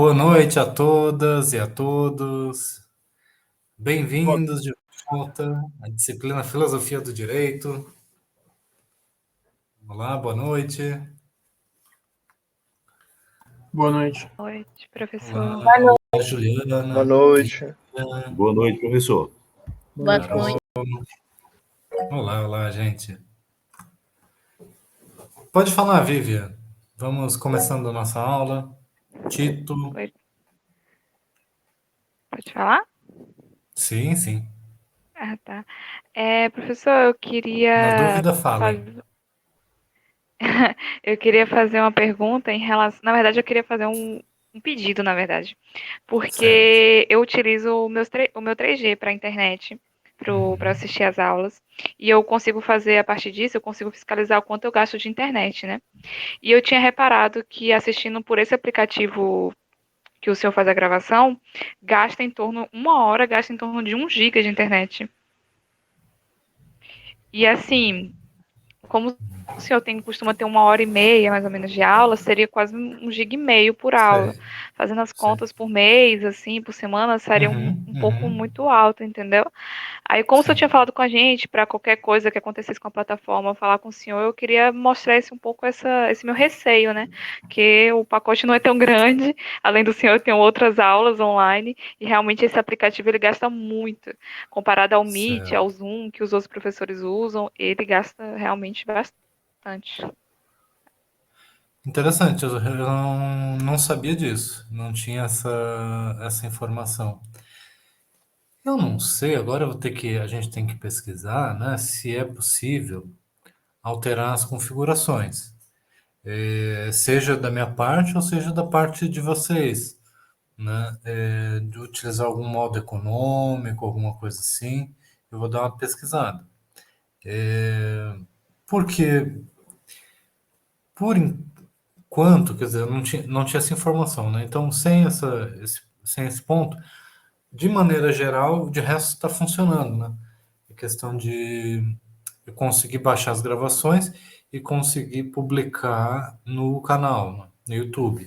Boa noite a todas e a todos. Boa Bem-vindos de volta à disciplina Filosofia do Direito. Olá, boa noite. boa noite. Boa noite, Olá, professor. olá, Juliana. Boa noite. Boa noite, professor. Boa Carol. noite. Olá, olá, gente. Pode falar, Vivian. Vamos começando a nossa aula. Tito. Pode falar? Sim, sim. Ah, tá. Professor, eu Na queria dúvida, falem. eu queria fazer uma pergunta em relação. Na verdade, eu queria fazer um pedido, na verdade. Certo. Porque eu utilizo o meu 3G para a internet, para assistir às aulas. E eu consigo fazer, a partir disso, eu consigo fiscalizar o quanto eu gasto de internet, né? E eu tinha reparado que assistindo por esse aplicativo que o senhor faz a gravação, gasta em torno, uma hora, gasta em torno de 1 GB de internet. E assim, como o senhor costuma ter 1 hora e meia, mais ou menos, de aula, seria quase 1,5 GB por aula. Sei, Fazendo as sei. contas por mês, assim, por semana, seria um pouco muito alto, entendeu? Aí, como o senhor Sim. tinha falado com a gente, para qualquer coisa que acontecesse com a plataforma, falar com o senhor, eu queria mostrar esse, um pouco esse meu receio, né? Que o pacote não é tão grande, além do senhor, eu tenho outras aulas online, e realmente esse aplicativo ele gasta muito. Comparado ao Meet, Certo. ao Zoom, que os outros professores usam, ele gasta realmente bastante. Interessante, eu não sabia disso, não tinha essa informação. Eu não sei, agora a gente tem que pesquisar, né, se é possível alterar as configurações, seja da minha parte ou seja da parte de vocês, né, de utilizar algum modo econômico, alguma coisa assim. Eu vou dar uma pesquisada. Porque, por enquanto, quer dizer, eu não tinha essa informação, né? Então, sem esse ponto, de maneira geral, de resto está funcionando, né? A questão de eu conseguir baixar as gravações e conseguir publicar no canal, né, no YouTube.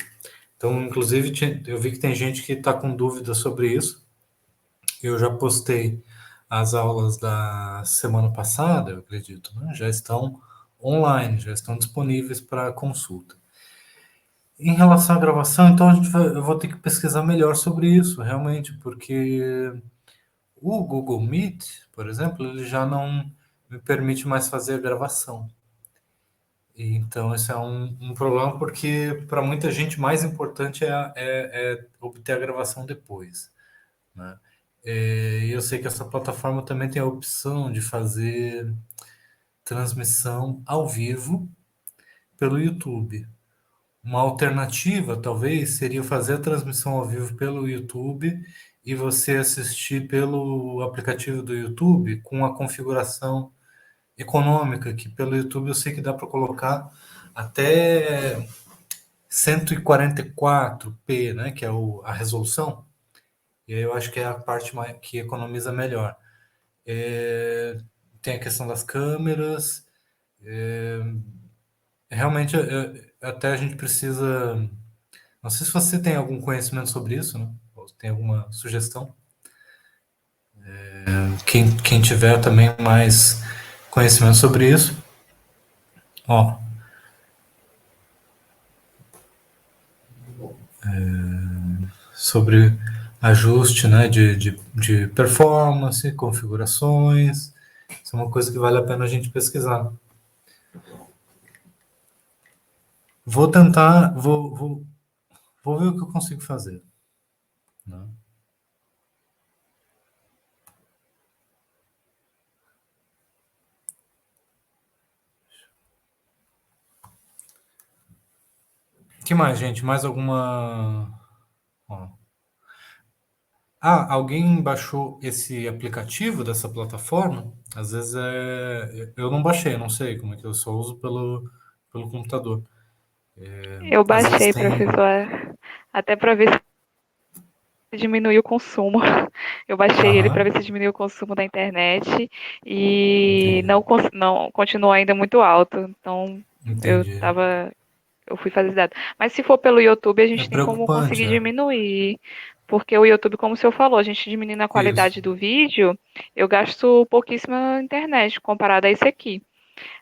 Então, inclusive, eu vi que tem gente que está com dúvidas sobre isso. Eu já postei as aulas da semana passada, eu acredito, né? Já estão online, já estão disponíveis para consulta. Em relação à gravação, então eu vou ter que pesquisar melhor sobre isso, realmente, porque o Google Meet, por exemplo, ele já não me permite mais fazer a gravação. E, então, esse é um problema, porque para muita gente mais importante é obter a gravação depois, né? E eu sei que essa plataforma também tem a opção de fazer transmissão ao vivo pelo YouTube. Uma alternativa, talvez, seria fazer a transmissão ao vivo pelo YouTube e você assistir pelo aplicativo do YouTube com a configuração econômica, que pelo YouTube eu sei que dá para colocar até 144p, né, que é a resolução. E aí eu acho que é a parte que economiza melhor. Tem a questão das câmeras. Realmente, até a gente precisa. Não sei se você tem algum conhecimento sobre isso, né? Ou tem alguma sugestão. Quem tiver também mais conhecimento sobre isso, ó, sobre ajuste, né, de performance, configurações, isso é uma coisa que vale a pena a gente pesquisar. Vou tentar, vou ver o que eu consigo fazer, né? Que mais, gente? Mais alguma? Ó. Alguém baixou esse aplicativo dessa plataforma? Às vezes eu não baixei, eu não sei como é que eu só uso pelo computador. Eu Às vezes baixei, tem. professor, até para ver se diminuiu o consumo. Eu baixei ele para Aham, ver se diminuiu o consumo da internet e entendi, não continua ainda muito alto. Então, eu entendi. estava Eu fui fazer esse dado. Mas se for pelo YouTube, a É gente tem como preocupante, conseguir diminuir. Porque o YouTube, como o senhor falou, a gente diminuindo a Isso. qualidade do vídeo, eu gasto pouquíssima internet comparado a esse aqui.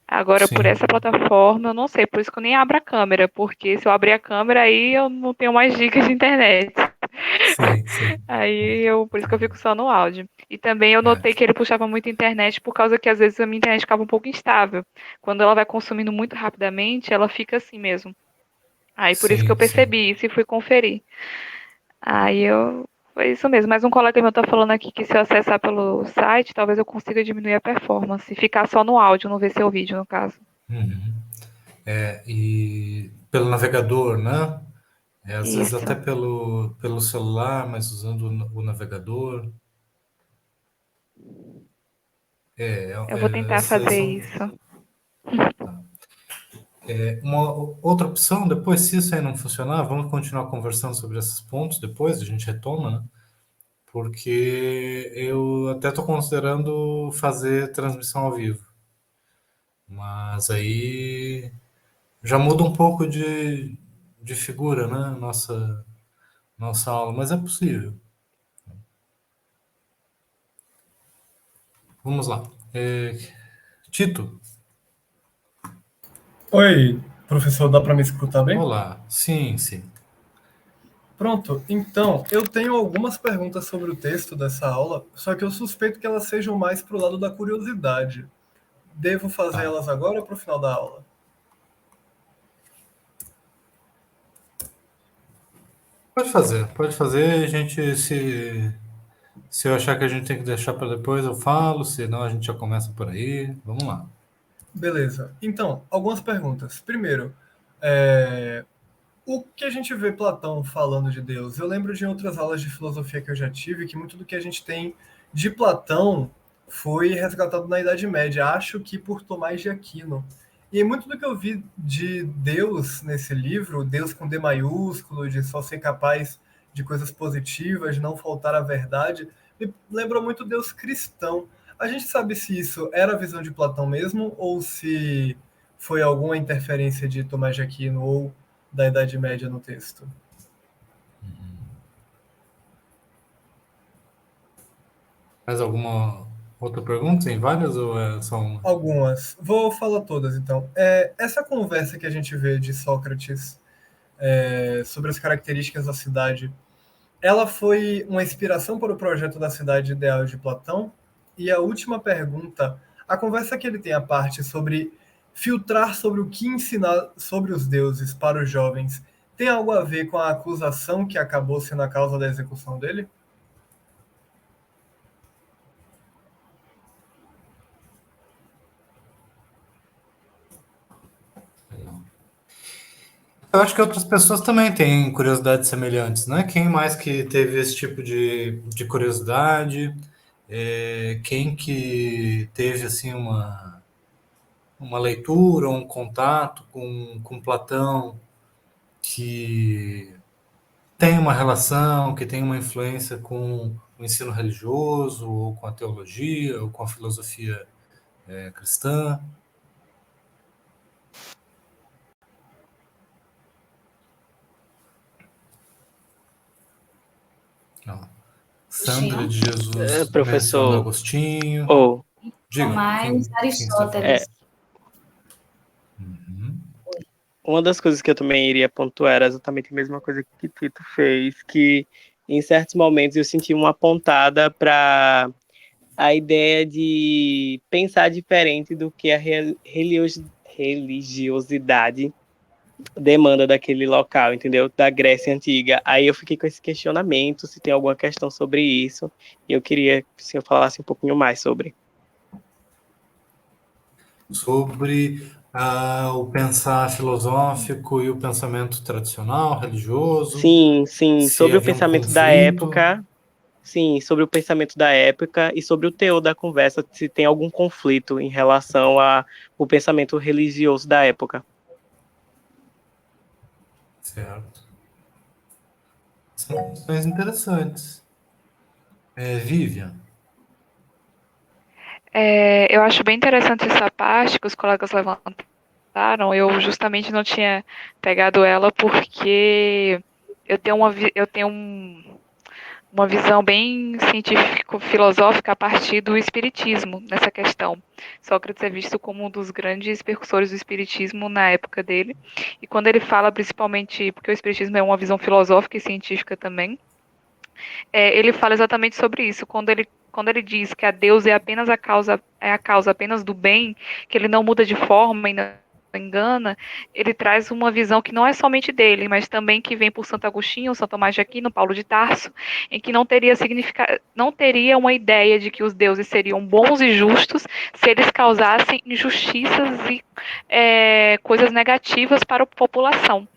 Agora, por Sim, essa plataforma, eu não sei, por isso que eu nem abro a câmera, porque se eu abrir a câmera, aí eu não tenho mais gigas de internet. sim. Por isso que eu fico só no áudio. E também eu É, notei que ele puxava muito internet por causa que às vezes a minha internet ficava um pouco instável. Quando ela vai consumindo muito rapidamente, ela fica assim mesmo. Aí por isso que eu sim. percebi isso e fui conferir. Foi isso mesmo. Mas um colega meu tá falando aqui que se eu acessar pelo site, talvez eu consiga diminuir a performance. Ficar só no áudio, não ver seu vídeo, no caso. Uhum. E pelo navegador, né? Às vezes até Isso. pelo celular, mas usando o navegador. Eu vou tentar Essas aí fazer são isso. uma outra opção. Depois, se isso aí não funcionar, vamos continuar conversando sobre esses pontos depois, a gente retoma, né? Porque eu até estou considerando fazer transmissão ao vivo. Mas aí já muda um pouco de figura, né? Nossa aula, mas é possível. Vamos lá. Tito, Oi, professor, dá para me escutar bem? olá. Sim. Pronto, então, eu tenho algumas perguntas sobre o texto dessa aula, só que eu suspeito que elas sejam mais pro lado da curiosidade. Devo fazer Tá. elas agora ou pro final da aula? Pode fazer. A gente, se eu achar que a gente tem que deixar para depois, eu falo. Senão a gente já começa por aí. Vamos lá. Beleza. Então, algumas perguntas. Primeiro, é, o que a gente vê Platão falando de Deus? Eu lembro de outras aulas de filosofia que eu já tive que muito do que a gente tem de Platão foi resgatado na Idade Média. Acho que por Tomás de Aquino. E muito do que eu vi de Deus nesse livro, Deus com D maiúsculo, de só ser capaz de coisas positivas, de não faltar à verdade, me lembrou muito Deus cristão. A gente sabe se isso era a visão de Platão mesmo ou se foi alguma interferência de Tomás de Aquino ou da Idade Média no texto. Mais alguma outra pergunta? Tem várias ou é só uma? Algumas. Vou falar todas, então. Essa conversa que a gente vê de Sócrates sobre as características da cidade, ela foi uma inspiração para o projeto da cidade ideal de Platão? E a última pergunta, a conversa que ele tem a parte sobre filtrar sobre o que ensinar sobre os deuses para os jovens, tem algo a ver com a acusação que acabou sendo a causa da execução dele? Eu acho que outras pessoas também têm curiosidades semelhantes, né? Quem mais que teve esse tipo de curiosidade? Quem que teve assim uma leitura, um contato com Platão que tem uma relação, que tem uma influência com o ensino religioso, ou com a teologia, ou com a filosofia cristã? Ó, Sandra Agostinho, de Jesus menciona Professor, Agostinho. ou são Diga, mais quem está falando? Aristóteles. Uhum. uma das coisas que eu também iria pontuar era exatamente a mesma coisa que Tito fez, que em certos momentos eu senti uma pontada para a ideia de pensar diferente do que a religiosidade demanda daquele local, entendeu? Da Grécia Antiga. Aí eu fiquei com esse questionamento, se tem alguma questão sobre isso, e eu queria que o senhor falasse um pouquinho mais sobre. Sobre o pensar filosófico e o pensamento tradicional, religioso, Sim, se sobre o havia um pensamento da conflito. época. Sim, sobre o pensamento da época e sobre o teor da conversa, se tem algum conflito em relação ao pensamento religioso da época. Certo. São questões interessantes. Vivian, Eu acho bem interessante essa parte que os colegas levantam. comentaram, eu justamente não tinha pegado ela porque eu tenho uma visão bem científico-filosófica a partir do espiritismo nessa questão. Sócrates é visto como um dos grandes precursores do espiritismo na época dele, e quando ele fala principalmente, porque o espiritismo é uma visão filosófica e científica também, ele fala exatamente sobre isso, quando ele diz que a Deus é a causa apenas do bem, que ele não muda de forma e não engana, ele traz uma visão que não é somente dele, mas também que vem por Santo Agostinho, São Tomás de Aquino, Paulo de Tarso, em que não teria uma ideia de que os deuses seriam bons e justos se eles causassem injustiças e coisas negativas para a população.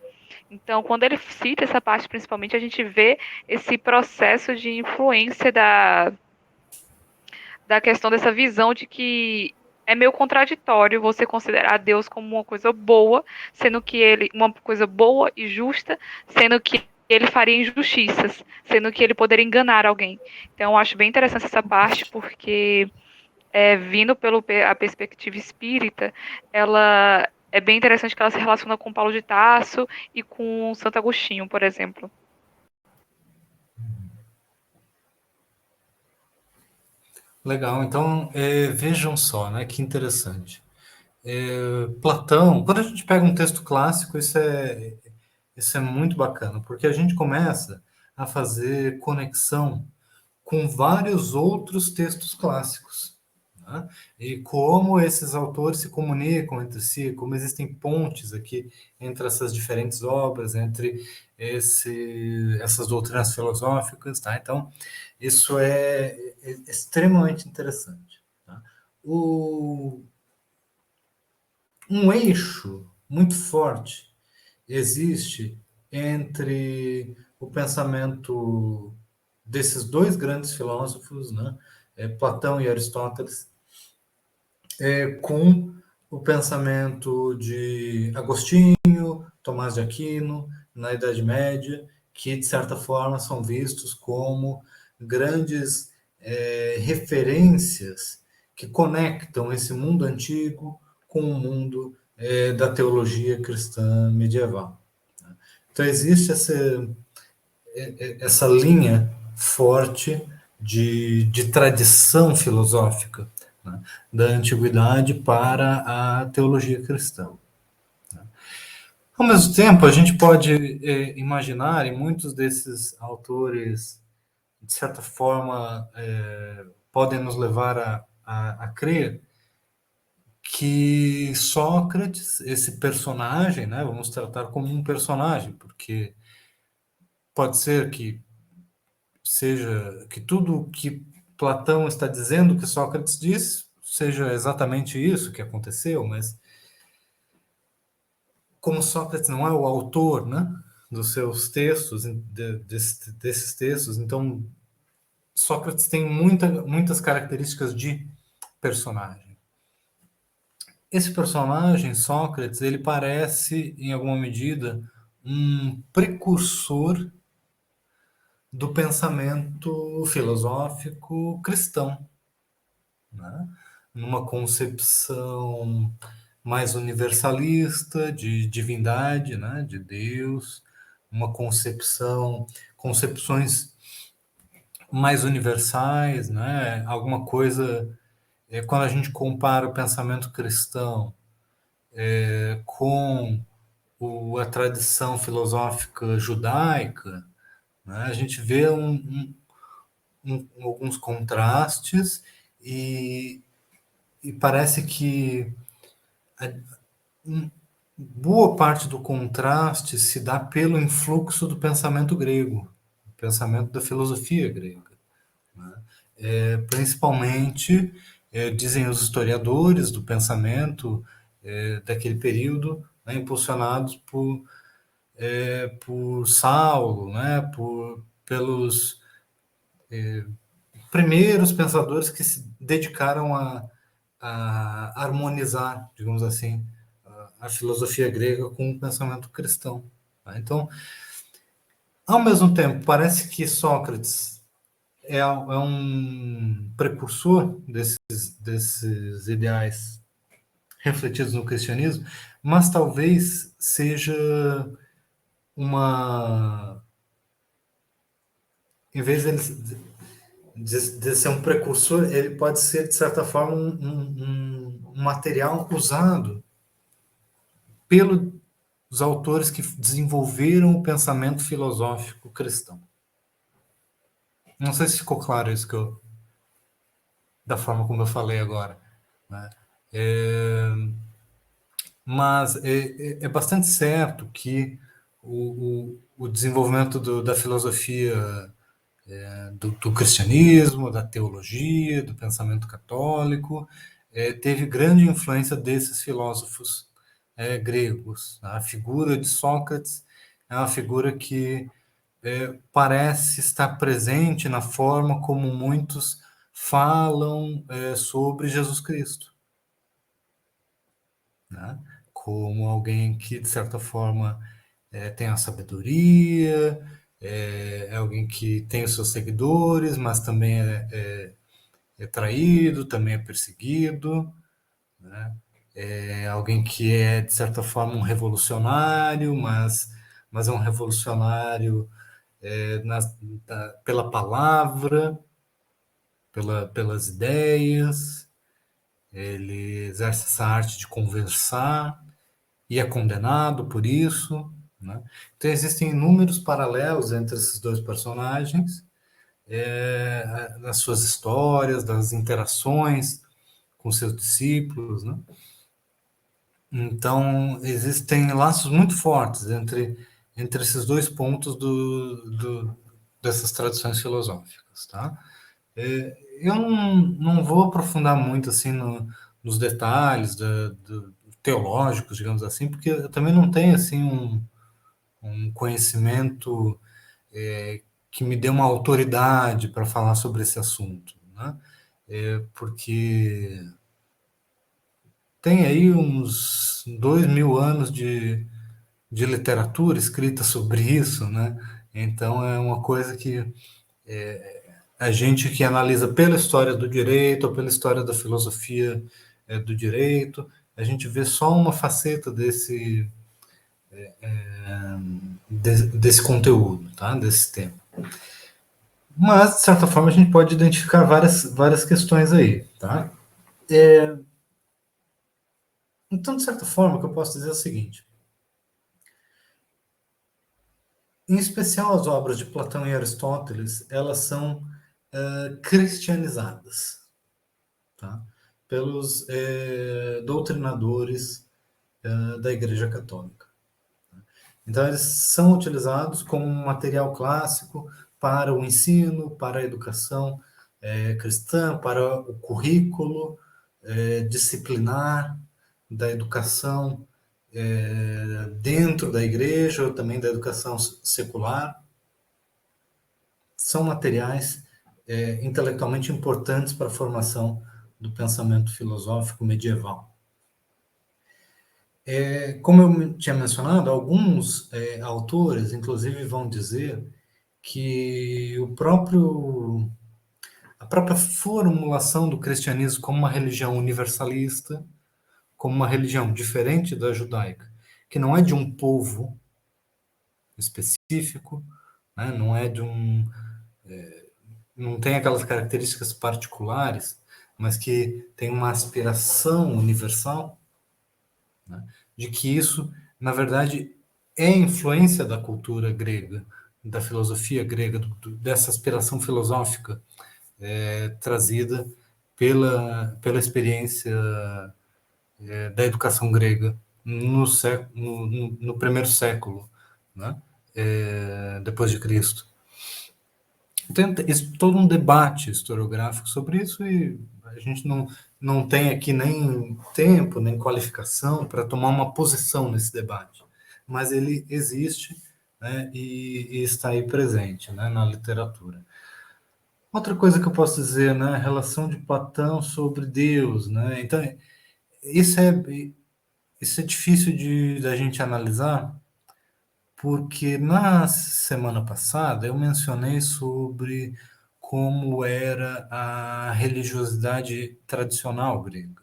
Então, quando ele cita essa parte, principalmente, a gente vê esse processo de influência da questão dessa visão de que é meio contraditório você considerar Deus como uma coisa boa, sendo que ele, uma coisa boa e justa, sendo que ele faria injustiças, sendo que ele poderia enganar alguém. Então, eu acho bem interessante essa parte, porque vindo a perspectiva espírita, ela é bem interessante que ela se relaciona com Paulo de Tarso e com Santo Agostinho, por exemplo. Legal, então vejam só, né, que interessante. Platão, quando a gente pega um texto clássico, isso é muito bacana, porque a gente começa a fazer conexão com vários outros textos clássicos, né? E como esses autores se comunicam entre si, como existem pontes aqui entre essas diferentes obras, entre essas doutrinas filosóficas, tá? Então, isso é extremamente interessante. Tá? Um eixo muito forte existe entre o pensamento desses dois grandes filósofos, né, Platão e Aristóteles, com o pensamento de Agostinho, Tomás de Aquino, na Idade Média, que, de certa forma, são vistos como grandes referências que conectam esse mundo antigo com o mundo da teologia cristã medieval. Então, existe essa linha forte de tradição filosófica, né, da antiguidade para a teologia cristã. Ao mesmo tempo, a gente pode imaginar, e muitos desses autores, de certa forma, podem nos levar a crer que Sócrates, esse personagem, né, vamos tratar como um personagem, porque pode ser que seja que tudo que Platão está dizendo que Sócrates disse seja exatamente isso que aconteceu, mas como Sócrates não é o autor, né, dos seus textos, desses textos, então Sócrates tem muitas características de personagem. Esse personagem, Sócrates, ele parece, em alguma medida, um precursor do pensamento filosófico cristão, né? Numa concepção mais universalista de divindade, né? De Deus, uma concepções mais universais, né? Alguma coisa, quando a gente compara o pensamento cristão com a tradição filosófica judaica, né? A gente vê alguns contrastes e parece que boa parte do contraste se dá pelo influxo do pensamento grego, do pensamento da filosofia grega, né? Principalmente, dizem os historiadores do pensamento daquele período, né, impulsionados por Saulo, né, pelos primeiros pensadores que se dedicaram a harmonizar, digamos assim, a filosofia grega com o pensamento cristão. Tá? Então, ao mesmo tempo, parece que Sócrates é um precursor desses ideais refletidos no cristianismo, mas talvez seja em vez de ser um precursor, ele pode ser, de certa forma, um material usado pelos autores que desenvolveram o pensamento filosófico cristão. Não sei se ficou claro isso da forma como eu falei agora, né? Mas é bastante certo que o desenvolvimento da filosofia, do cristianismo, da teologia, do pensamento católico, teve grande influência desses filósofos gregos. A figura de Sócrates é uma figura que parece estar presente na forma como muitos falam sobre Jesus Cristo, né? Como alguém que, de certa forma, tem a sabedoria, é alguém que tem os seus seguidores, mas também é traído, também é perseguido, né? É alguém que é, de certa forma, um revolucionário, mas é um revolucionário pela palavra, pelas ideias. Ele exerce essa arte de conversar e é condenado por isso, né? Então existem inúmeros paralelos entre esses dois personagens, nas suas histórias, das interações com seus discípulos, né? Então existem laços muito fortes entre esses dois pontos dessas tradições filosóficas, tá? Eu não vou aprofundar muito assim nos detalhes teológicos, digamos assim, porque eu também não tenho assim um conhecimento que me dê uma autoridade para falar sobre esse assunto, né? Porque tem aí uns 2000 anos de literatura escrita sobre isso, né? Então é uma coisa que a gente que analisa pela história do direito ou pela história da filosofia do direito, a gente vê só uma faceta desse conteúdo, tá? Desse tema. Mas, de certa forma, a gente pode identificar várias questões aí, tá? Então, de certa forma, o que eu posso dizer é o seguinte. Em especial as obras de Platão e Aristóteles, elas são cristianizadas, tá? Pelos doutrinadores da Igreja Católica. Então, eles são utilizados como um material clássico para o ensino, para a educação cristã, para o currículo disciplinar da educação dentro da igreja ou também da educação secular. São materiais intelectualmente importantes para a formação do pensamento filosófico medieval. Como eu tinha mencionado, alguns autores, inclusive, vão dizer que a própria formulação do cristianismo como uma religião universalista, como uma religião diferente da judaica, que não é de um povo específico, né, não é não tem aquelas características particulares, mas que tem uma aspiração universal, né, de que isso, na verdade, é influência da cultura grega, da filosofia grega, dessa aspiração filosófica trazida pela experiência da educação grega no primeiro século, né? Depois de Cristo. Então, existe todo um debate historiográfico sobre isso e a gente não tem aqui nem tempo, nem qualificação para tomar uma posição nesse debate. Mas ele existe, né, e está aí presente, né, na literatura. Outra coisa que eu posso dizer, né, a relação de Platão sobre Deus, né? Então, isso é, isso é difícil da gente analisar, porque na semana passada eu mencionei sobre como era a religiosidade tradicional grega.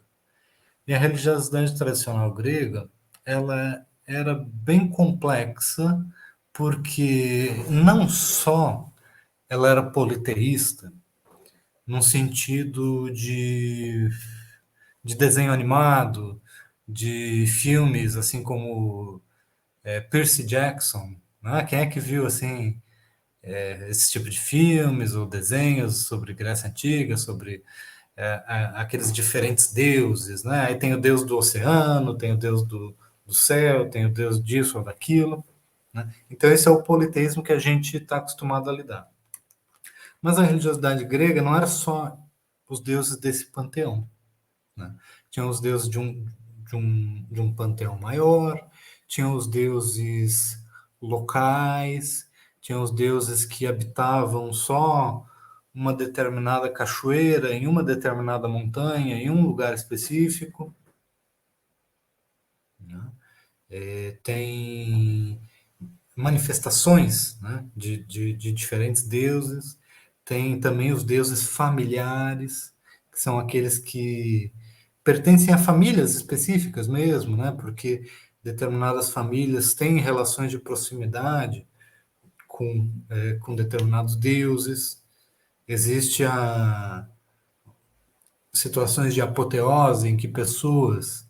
E a religiosidade tradicional grega, ela era bem complexa, porque não só ela era politeísta, no sentido de desenho animado, de filmes, assim como Percy Jackson, né? Quem é que viu assim esse tipo de filmes ou desenhos sobre Grécia Antiga, sobre aqueles diferentes deuses, né? Aí tem o deus do oceano, tem o deus do céu, tem o deus disso ou daquilo, né? Então esse é o politeísmo que a gente está acostumado a lidar. Mas a religiosidade grega não era só os deuses desse panteão, né? Tinha os deuses de um panteão maior, tinha os deuses locais, tinha os deuses que habitavam só uma determinada cachoeira, em uma determinada montanha, em um lugar específico, né? Tem manifestações, né, de diferentes deuses, tem também os deuses familiares, que são aqueles que pertencem a famílias específicas mesmo, né, porque determinadas famílias têm relações de proximidade com determinados deuses. Existe a situações de apoteose em que pessoas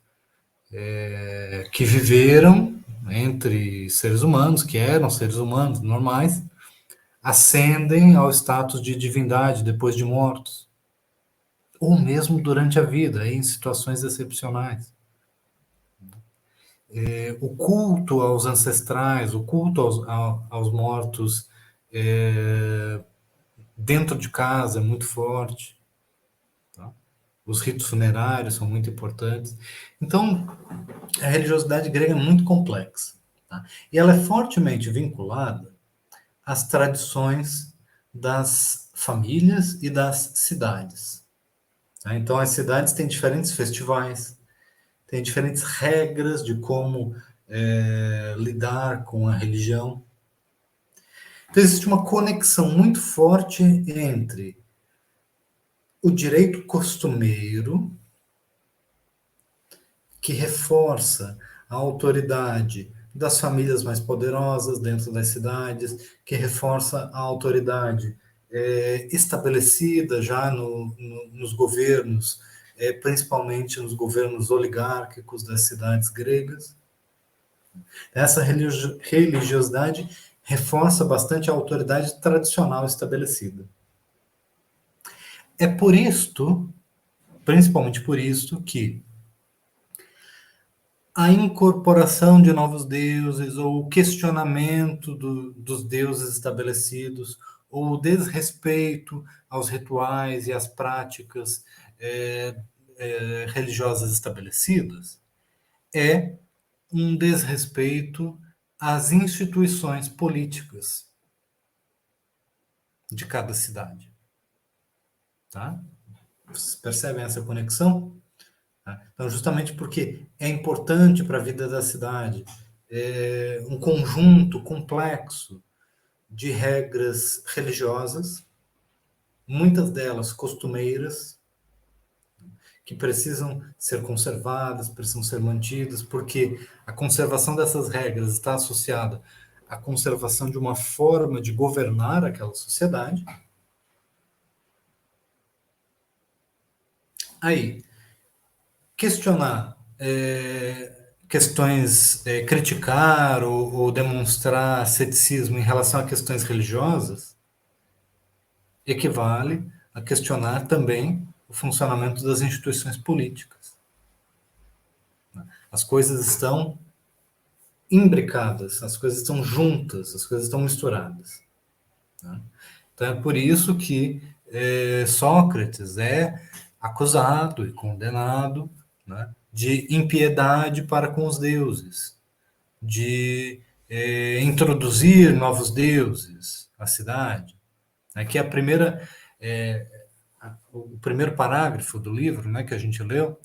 que viveram entre seres humanos, que eram seres humanos normais, ascendem ao status de divindade depois de mortos, ou mesmo durante a vida, em situações excepcionais. O culto aos ancestrais, o culto aos mortos dentro de casa é muito forte. Tá? Os ritos funerários são muito importantes. Então, a religiosidade grega é muito complexa. Tá? E ela é fortemente vinculada às tradições das famílias e das cidades. Tá? Então, as cidades têm diferentes festivais, têm diferentes regras de como lidar com a religião. Então, existe uma conexão muito forte entre o direito costumeiro, que reforça a autoridade das famílias mais poderosas dentro das cidades, que reforça a autoridade estabelecida já nos governos, principalmente nos governos oligárquicos das cidades gregas. Essa religiosidade reforça bastante a autoridade tradicional estabelecida. É por isto, principalmente por isto, que a incorporação de novos deuses, ou o questionamento dos deuses estabelecidos, ou o desrespeito aos rituais e às práticas religiosas estabelecidas, é um desrespeito às instituições políticas de cada cidade. Tá? Vocês percebem essa conexão? Então, justamente porque é importante para a vida da cidade um conjunto complexo de regras religiosas, muitas delas costumeiras, que precisam ser conservadas, precisam ser mantidas, porque a conservação dessas regras está associada à conservação de uma forma de governar aquela sociedade. Aí, questionar questões, criticar ou demonstrar ceticismo em relação a questões religiosas equivale a questionar também o funcionamento das instituições políticas. As coisas estão imbricadas, as coisas estão juntas, as coisas estão misturadas. Então é por isso que Sócrates é acusado e condenado, né, de impiedade para com os deuses, de introduzir novos deuses à cidade. Aqui a primeira, o primeiro parágrafo do livro, né, que a gente leu,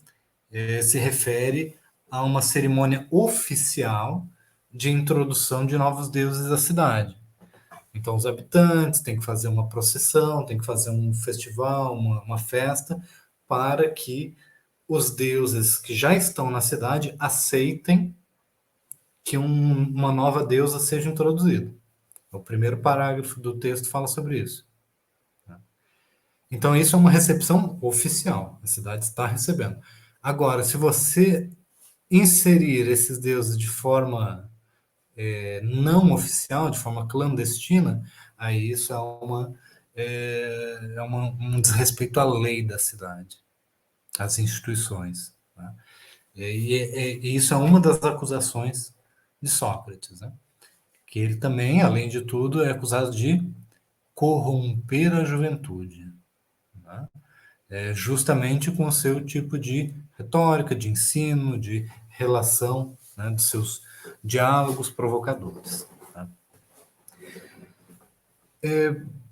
se refere a uma cerimônia oficial de introdução de novos deuses à cidade. Então, os habitantes têm que fazer uma procissão, têm que fazer um festival, uma festa, para que os deuses que já estão na cidade aceitem que uma nova deusa seja introduzida. O primeiro parágrafo do texto fala sobre isso. Então, isso é uma recepção oficial. A cidade está recebendo. Agora, se você inserir esses deuses de forma não oficial, de forma clandestina, aí isso um desrespeito à lei da cidade, às instituições. Né? E isso é uma das acusações de Sócrates, né? Que ele também, além de tudo, é acusado de corromper a juventude, né? Justamente com o seu tipo de retórica, de ensino, de relação, né, dos seus diálogos provocadores. Tá?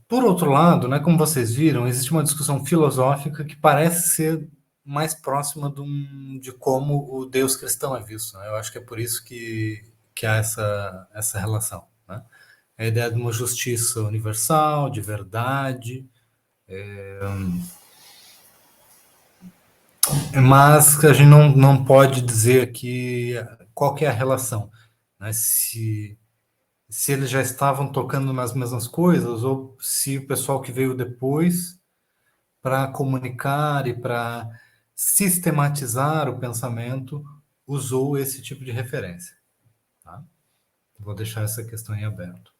Por outro lado, né, como vocês viram, existe uma discussão filosófica que parece ser mais próxima de como o Deus cristão é visto. Né? Eu acho que é por isso que há essa relação. Né? A ideia de uma justiça universal, de verdade, mas a gente não pode dizer aqui qual que é a relação. Né? Se eles já estavam tocando nas mesmas coisas, ou se o pessoal que veio depois, para comunicar e para sistematizar o pensamento, usou esse tipo de referência. Tá? Vou deixar essa questão em aberto.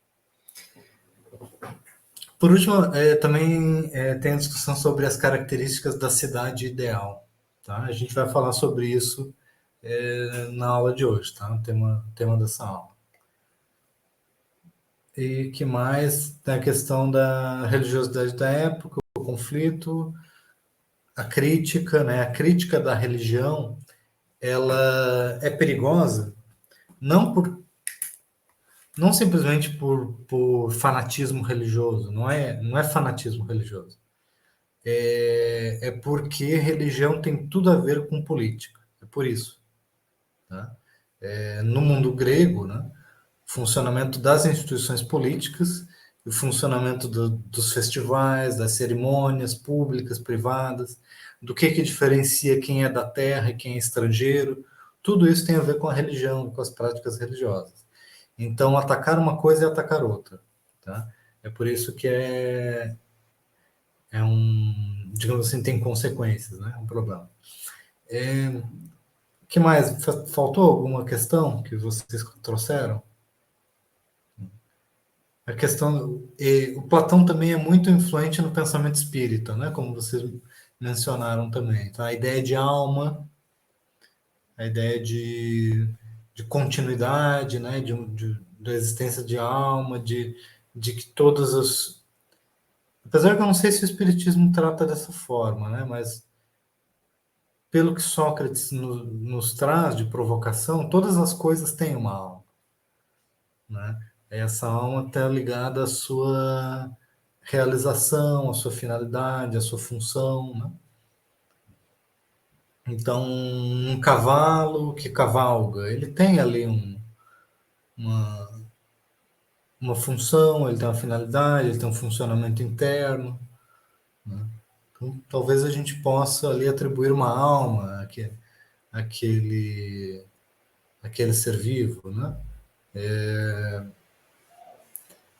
Por último, também tem a discussão sobre as características da cidade ideal. Tá? A gente vai falar sobre isso na aula de hoje, tá? O tema dessa aula. E que mais? Tem a questão da religiosidade da época, o conflito, a crítica, né? A crítica da religião, ela é perigosa não simplesmente por fanatismo religioso, não é fanatismo religioso. É porque religião tem tudo a ver com política. É por isso. Tá? No mundo grego, né? Funcionamento das instituições políticas, o funcionamento dos festivais, das cerimônias públicas, privadas, do que diferencia quem é da terra e quem é estrangeiro, tudo isso tem a ver com a religião, com as práticas religiosas. Então, atacar uma coisa é atacar outra. Tá? É por isso que digamos assim, tem consequências, né? É um problema. Que mais? Faltou alguma questão que vocês trouxeram? A questão, o Platão também é muito influente no pensamento espírita, né? Como vocês mencionaram também. Então, a ideia de alma, a ideia de continuidade, né? Da existência de alma, de que todas as... Apesar que eu não sei se o espiritismo trata dessa forma, né? Mas pelo que Sócrates nos traz de provocação, todas as coisas têm uma alma, né? Essa alma está ligada à sua realização, à sua finalidade, à sua função, né? Então, um cavalo que cavalga, ele tem ali uma função, ele tem uma finalidade, ele tem um funcionamento interno, né? Então, talvez a gente possa ali atribuir uma alma àquele ser vivo, né?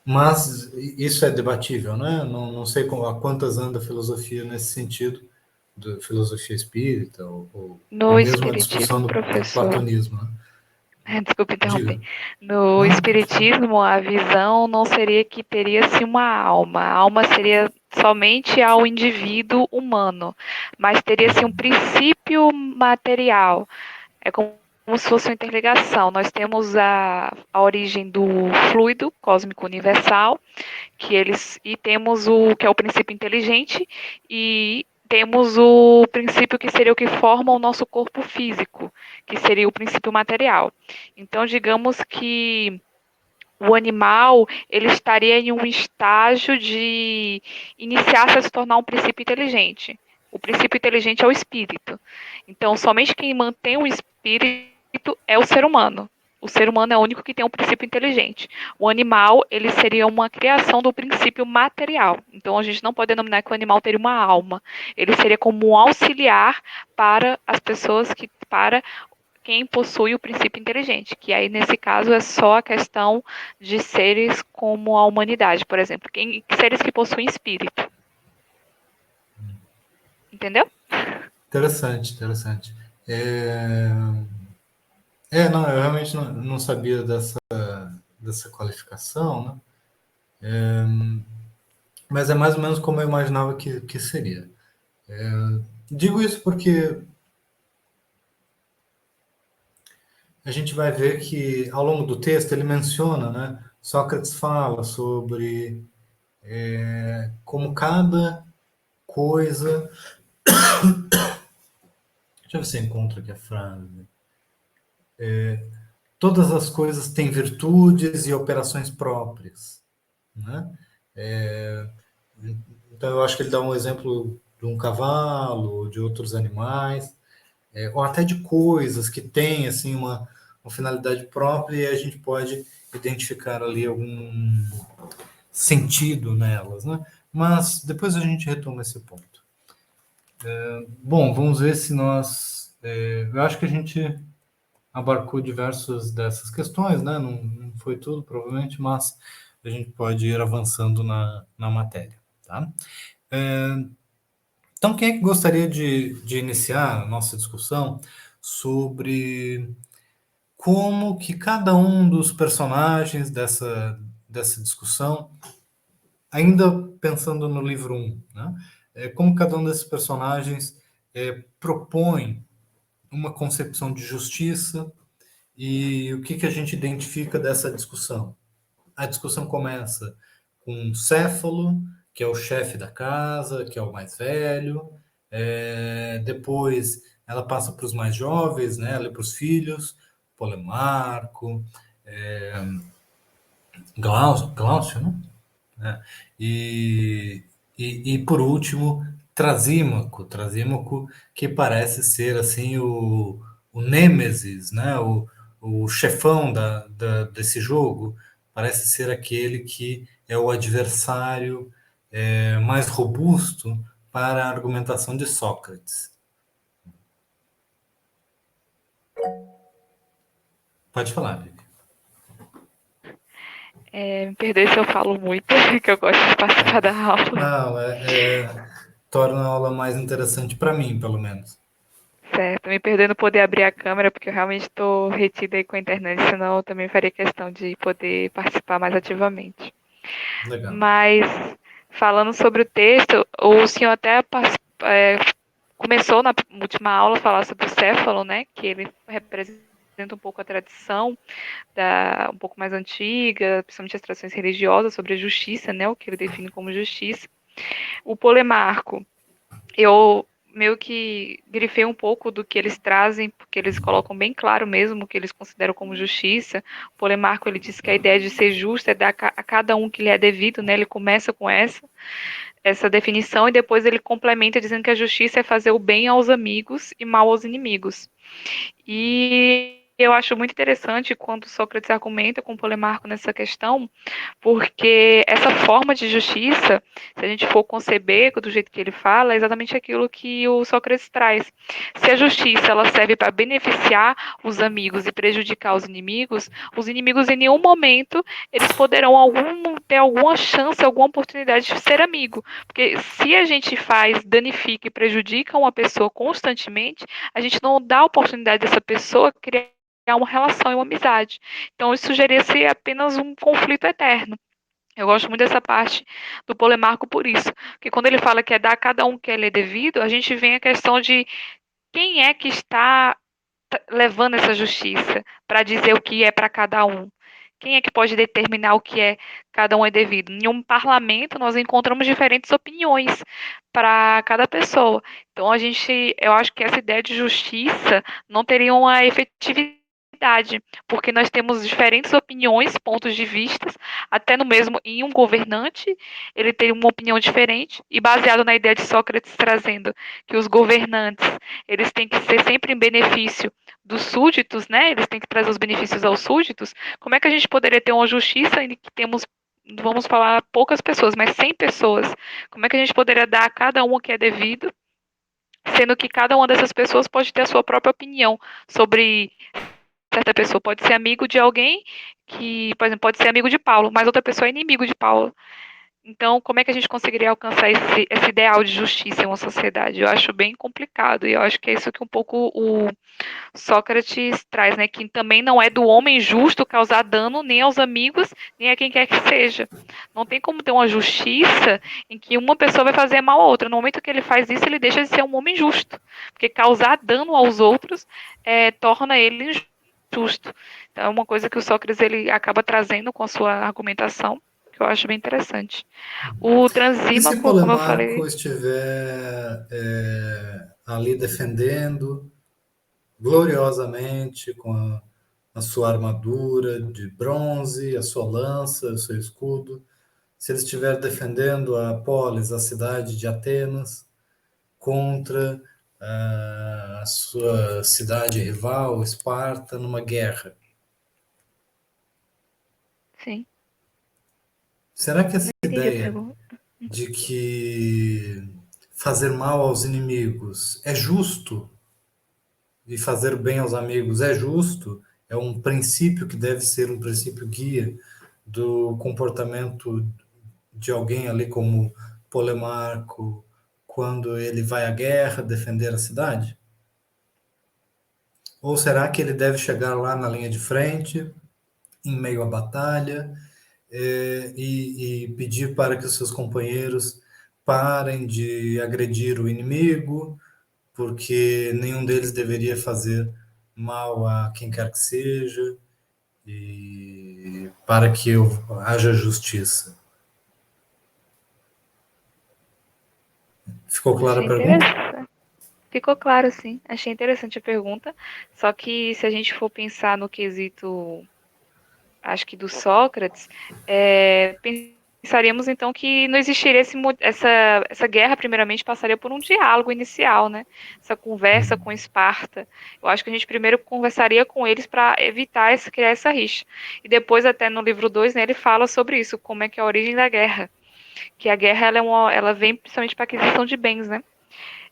Mas isso é debatível, né? Não sei a quantas anda a filosofia nesse sentido, da filosofia espírita, ou No mesmo a discussão espiritismo, do professor, platonismo. Né? desculpa interromper. Diga. No Não? espiritismo, a visão não seria que teria-se uma alma. A alma seria somente ao indivíduo humano, mas teria-se um princípio material. É como se fosse uma interligação. Nós temos a origem do fluido cósmico universal, e temos o que é o princípio inteligente, e temos o princípio que seria o que forma o nosso corpo físico, que seria o princípio material. Então, digamos que o animal ele estaria em um estágio de iniciar-se a se tornar um princípio inteligente. O princípio inteligente é o espírito. Então, somente quem mantém o espírito é o ser humano. O ser humano é o único que tem um princípio inteligente. O animal, ele seria uma criação do princípio material. Então a gente não pode denominar que o animal teria uma alma. Ele seria como um auxiliar para as pessoas para quem possui o princípio inteligente, que aí nesse caso é só a questão de seres como a humanidade, por exemplo, seres que possuem espírito. Entendeu? Interessante, interessante. Não, eu realmente não sabia dessa qualificação, né? Mas é mais ou menos como eu imaginava que seria. Digo isso porque a gente vai ver que ao longo do texto ele menciona, né? Sócrates fala sobre como cada coisa. Deixa eu ver se eu encontro aqui a frase. Todas as coisas têm virtudes e operações próprias, né? Então eu acho que ele dá um exemplo de um cavalo, de outros animais, ou até de coisas que têm assim uma finalidade própria e a gente pode identificar ali algum sentido nelas, né? Mas depois a gente retoma esse ponto. Bom, vamos ver se nós. Eu acho que a gente abarcou diversas dessas questões, né? Não foi tudo, provavelmente, mas a gente pode ir avançando na matéria, tá? Então, quem é que gostaria de iniciar a nossa discussão sobre como que cada um dos personagens dessa discussão, ainda pensando no livro 1, né? Como cada um desses personagens propõe uma concepção de justiça e o que a gente identifica dessa discussão. A discussão começa com Céfalo, que é o chefe da casa, que é o mais velho. Depois ela passa para os mais jovens, né? Para os filhos, Polemarco, Glaucio, né? E por último, Trasímaco, que parece ser assim o nêmesis, né? O chefão desse jogo, parece ser aquele que é o adversário mais robusto para a argumentação de Sócrates. Pode falar, Vivi. Me perdoe se eu falo muito, que eu gosto de participar da aula. Não, torna a aula mais interessante para mim, pelo menos. Certo, me perdoe não poder abrir a câmera, porque eu realmente estou retida aí com a internet, senão eu também faria questão de poder participar mais ativamente. Legal. Mas, falando sobre o texto, o senhor até começou na última aula a falar sobre o Céfalo, né, que ele representa um pouco a tradição um pouco mais antiga, principalmente as tradições religiosas sobre a justiça, né, o que ele define como justiça. O Polemarco, eu meio que grifei um pouco do que eles trazem, porque eles colocam bem claro mesmo o que eles consideram como justiça. O Polemarco, ele diz que a ideia de ser justo é dar a cada um que lhe é devido, né? Ele começa com essa definição e depois ele complementa dizendo que a justiça é fazer o bem aos amigos e mal aos inimigos. E eu acho muito interessante quando Sócrates argumenta com Polemarco nessa questão, porque essa forma de justiça, se a gente for conceber do jeito que ele fala, é exatamente aquilo que o Sócrates traz. Se a justiça ela serve para beneficiar os amigos e prejudicar os inimigos em nenhum momento eles poderão ter alguma chance, alguma oportunidade de ser amigo. Porque se a gente danifica e prejudica uma pessoa constantemente, a gente não dá a oportunidade dessa pessoa criar uma relação e uma amizade. Então, isso sugeria ser apenas um conflito eterno. Eu gosto muito dessa parte do Polemarco por isso, porque quando ele fala que é dar a cada um que ele é devido, a gente vem a questão de quem é que está levando essa justiça para dizer o que é para cada um. Quem é que pode determinar o que é cada um é devido? Em um parlamento, nós encontramos diferentes opiniões para cada pessoa. Então, eu acho que essa ideia de justiça não teria uma efetividade, porque nós temos diferentes opiniões, pontos de vista, até no mesmo em um governante, ele tem uma opinião diferente, e baseado na ideia de Sócrates trazendo que os governantes, eles têm que ser sempre em benefício dos súditos, né? Eles têm que trazer os benefícios aos súditos. Como é que a gente poderia ter uma justiça em que temos vamos falar poucas pessoas, mas 100 pessoas, como é que a gente poderia dar a cada um o que é devido, sendo que cada uma dessas pessoas pode ter a sua própria opinião sobre certa pessoa. Pode ser amigo de alguém que, por exemplo, pode ser amigo de Paulo, mas outra pessoa é inimigo de Paulo. Então, como é que a gente conseguiria alcançar esse ideal de justiça em uma sociedade? Eu acho bem complicado, e eu acho que é isso que um pouco o Sócrates traz, né? Que também não é do homem justo causar dano nem aos amigos, nem a quem quer que seja. Não tem como ter uma justiça em que uma pessoa vai fazer mal a outra. No momento que ele faz isso, ele deixa de ser um homem justo. Porque causar dano aos outros torna ele injusto. Então, é uma coisa que o Sócrates ele acaba trazendo com a sua argumentação, que eu acho bem interessante. O E se Transímaco, como eu Polemarco falei, estiver ali defendendo gloriosamente com a sua armadura de bronze, a sua lança, o seu escudo, se ele estiver defendendo a polis, a cidade de Atenas, contra a sua cidade rival, Esparta, numa guerra, sim, será que essa não entendi a ideia pergunta. de que fazer mal aos inimigos é justo e fazer bem aos amigos é justo, é um princípio que deve ser um princípio guia do comportamento de alguém ali como Polemarco, quando ele vai à guerra defender a cidade? Ou será que ele deve chegar lá na linha de frente, em meio à batalha, e pedir para que os seus companheiros parem de agredir o inimigo, porque nenhum deles deveria fazer mal a quem quer que seja, e para que haja justiça? Ficou clara a Achei pergunta? interessante. Ficou claro, sim. Achei interessante a pergunta. Só que se a gente for pensar no quesito, acho que do Sócrates, pensaríamos então que não existiria essa guerra, primeiramente, passaria por um diálogo inicial, né? Essa conversa com Esparta. Eu acho que a gente primeiro conversaria com eles para evitar criar essa rixa. E depois, até no livro 2, né, ele fala sobre isso, como é que é a origem da guerra. Que a guerra ela vem principalmente para aquisição de bens, né?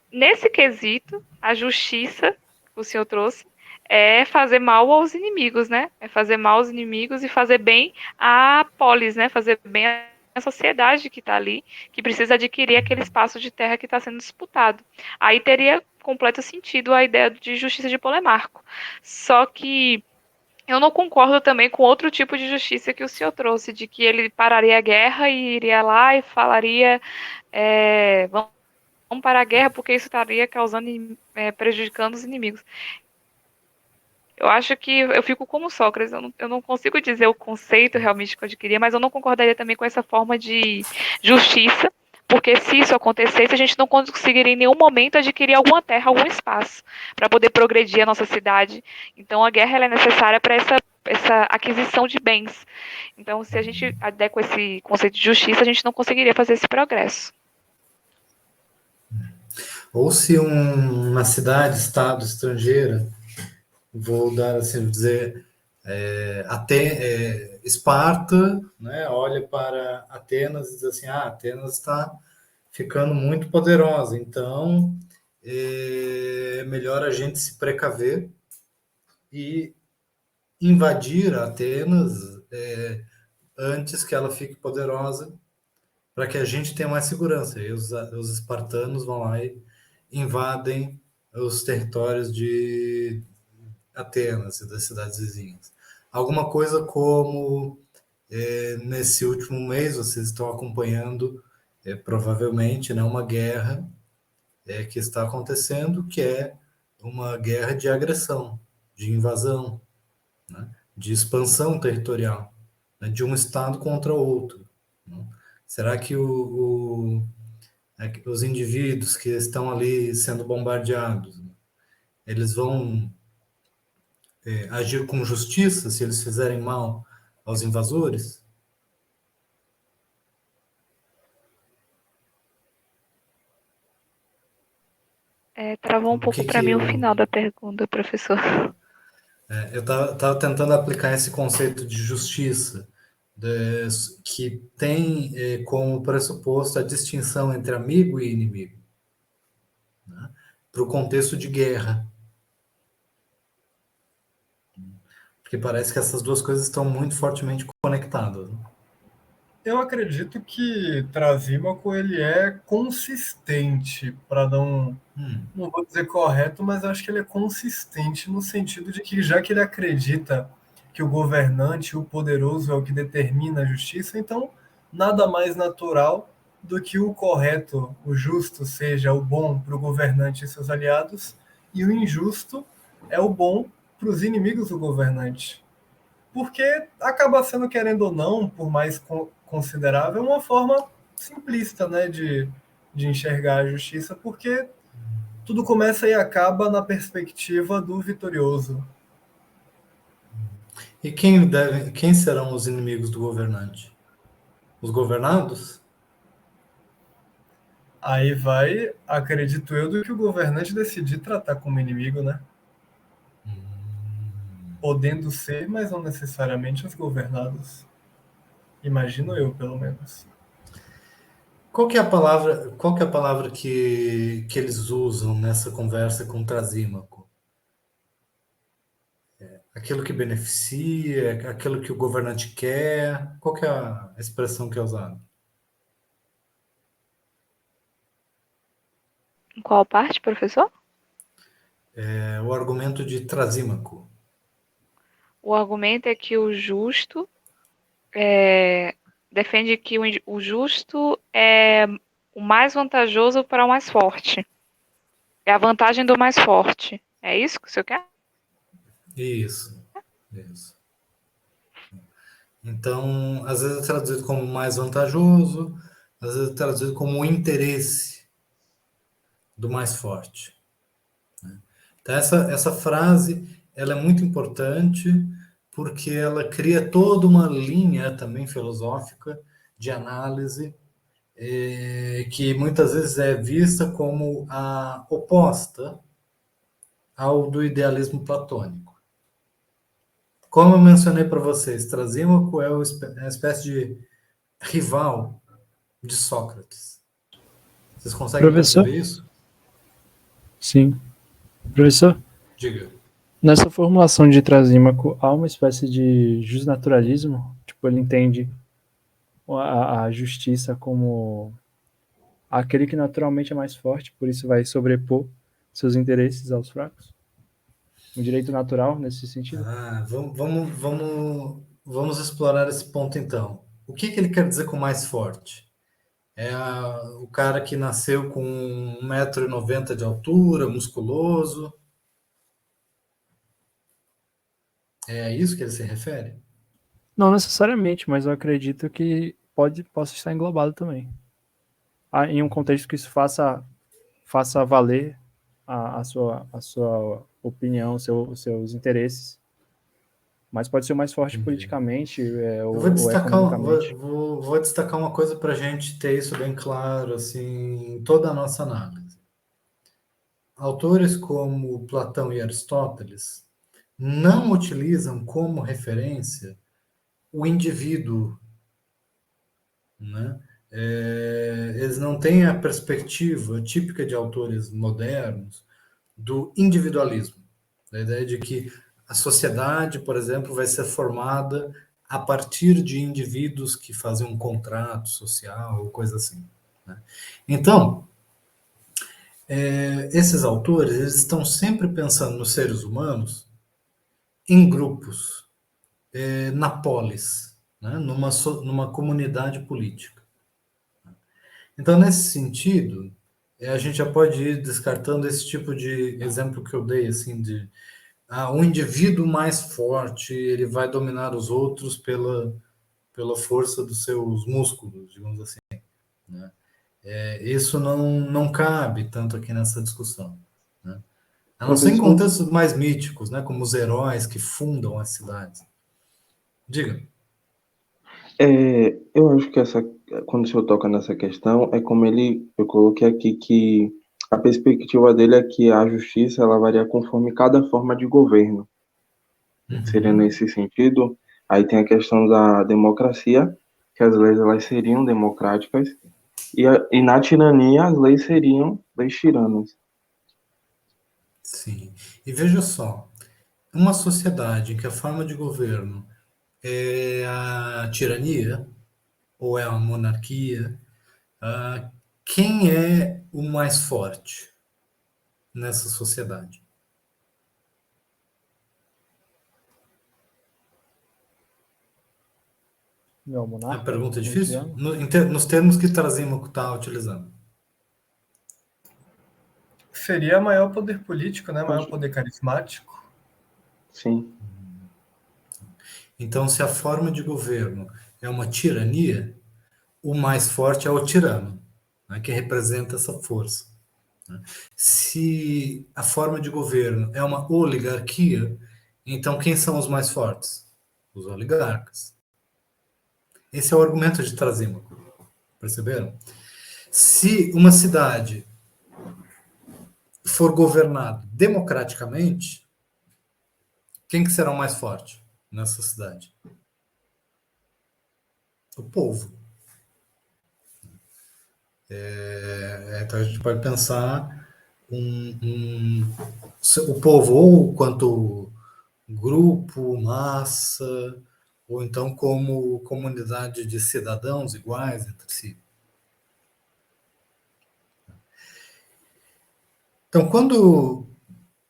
Nesse quesito, a justiça que o senhor trouxe é fazer mal aos inimigos, né? É fazer mal aos inimigos e fazer bem à polis, né? Fazer bem à sociedade que está ali, que precisa adquirir aquele espaço de terra que está sendo disputado. Aí teria completo sentido a ideia de justiça de Polemarco. Só que eu não concordo também com outro tipo de justiça que o senhor trouxe, de que ele pararia a guerra e iria lá e falaria vamos parar a guerra porque isso estaria causando, prejudicando os inimigos. Eu acho que eu fico como Sócrates, eu não consigo dizer o conceito realmente que eu adquiria, mas eu não concordaria também com essa forma de justiça, porque se isso acontecesse, a gente não conseguiria em nenhum momento adquirir alguma terra, algum espaço, para poder progredir a nossa cidade. Então a guerra ela é necessária para essa aquisição de bens. Então, se a gente adequa esse conceito de justiça, a gente não conseguiria fazer esse progresso. Ou se uma cidade, estado estrangeira, vou dar assim, dizer, Esparta, né, olha para Atenas e diz assim, Atenas está ficando muito poderosa, então é melhor a gente se precaver e invadir Atenas antes que ela fique poderosa, para que a gente tenha mais segurança. E os espartanos vão lá e invadem os territórios de Atenas e das cidades vizinhas. Alguma coisa como nesse último mês vocês estão acompanhando provavelmente, né, uma guerra que está acontecendo, que é uma guerra de agressão, de invasão, né, de expansão territorial, né, de um estado contra outro, né? Será que os indivíduos que estão ali sendo bombardeados, né, eles vão agir com justiça se eles fizerem mal aos invasores? Travou um O pouco que para que mim o eu final da pergunta, professor. eu estava tentando aplicar esse conceito de justiça que tem como pressuposto a distinção entre amigo e inimigo, né, para o contexto de guerra. Porque parece que essas duas coisas estão muito fortemente conectadas, né? Eu acredito que Trasímaco ele é consistente, para não vou dizer correto, mas acho que ele é consistente no sentido de que, já que ele acredita que o governante, o poderoso, é o que determina a justiça, então nada mais natural do que o correto, o justo, seja o bom para o governante e seus aliados, e o injusto é o bom para os inimigos do governante. Porque acaba sendo, querendo ou não, por mais considerável, uma forma simplista, né, de enxergar a justiça, porque tudo começa e acaba na perspectiva do vitorioso. E quem serão os inimigos do governante? Os governados? Aí vai, acredito eu, do que o governante decidir tratar como inimigo, né? Podendo ser, mas não necessariamente os governados. Imagino eu, pelo menos. Qual que é a palavra que eles usam nessa conversa com Trasímaco? Aquilo que beneficia, aquilo que o governante quer? Qual que é a expressão que é usada? Em qual parte, professor? É o argumento de Trasímaco. O argumento é que o justo defende que o justo é o mais vantajoso para o mais forte. É a vantagem do mais forte. É isso que o senhor quer? Isso. Então, às vezes é traduzido como mais vantajoso, às vezes é traduzido como o interesse do mais forte. Então, essa frase ela é muito importante porque ela cria toda uma linha também filosófica de análise que muitas vezes é vista como a oposta ao do idealismo platônico. Como eu mencionei para vocês, Trasímaco é uma espécie de rival de Sócrates. Vocês conseguem Professor? perceber isso? Sim. Professor, Diga. nessa formulação de Trasímaco, há uma espécie de justnaturalismo? Tipo, ele entende a justiça como aquele que naturalmente é mais forte, por isso vai sobrepor seus interesses aos fracos? Um direito natural nesse sentido? Vamos explorar esse ponto então. O que ele quer dizer com mais forte? É o cara que nasceu com 1,90 m de altura, musculoso? É a isso que ele se refere? Não necessariamente, mas eu acredito que possa estar englobado também. Em um contexto que isso faça valer a sua opinião, os seus interesses. Mas pode ser o mais forte politicamente Eu ou economicamente. vou destacar uma coisa para a gente ter isso bem claro assim, em toda a nossa análise. Autores como Platão e Aristóteles não utilizam como referência o indivíduo, né? Eles não têm a perspectiva típica de autores modernos do individualismo, da ideia de que a sociedade, por exemplo, vai ser formada a partir de indivíduos que fazem um contrato social ou coisa assim, né? Então, esses autores eles estão sempre pensando nos seres humanos em grupos, na polis, né? numa comunidade política. Então, nesse sentido, a gente já pode ir descartando esse tipo de exemplo que eu dei, assim, de um indivíduo mais forte, ele vai dominar os outros pela força dos seus músculos, digamos assim, né? Isso não cabe tanto aqui nessa discussão, né? A não ser em Professor, contextos mais míticos, né, como os heróis que fundam as cidades. Diga. Eu acho que quando o senhor toca nessa questão, é como eu coloquei aqui que a perspectiva dele é que a justiça ela varia conforme cada forma de governo. Seria nesse sentido, Aí tem a questão da democracia, que as leis elas seriam democráticas, e na tirania as leis seriam leis tiranas. Sim. E veja só, uma sociedade em que a forma de governo é a tirania ou é a monarquia, quem é o mais forte nessa sociedade? Não, É uma monarca, pergunta não difícil? tirano. Nos termos que Trasímaco está utilizando. Seria maior poder político, né? Maior poder carismático. Sim. Então, se a forma de governo é uma tirania, o mais forte é o tirano, né, que representa essa força. Se a forma de governo é uma oligarquia, então quem são os mais fortes? Os oligarcas. Esse é o argumento de Trasímaco. Perceberam? Se uma cidade for governada democraticamente, quem que será o mais forte nessa cidade? O povo. Então a gente pode pensar o povo ou quanto grupo, massa, ou então como comunidade de cidadãos iguais entre si. Então,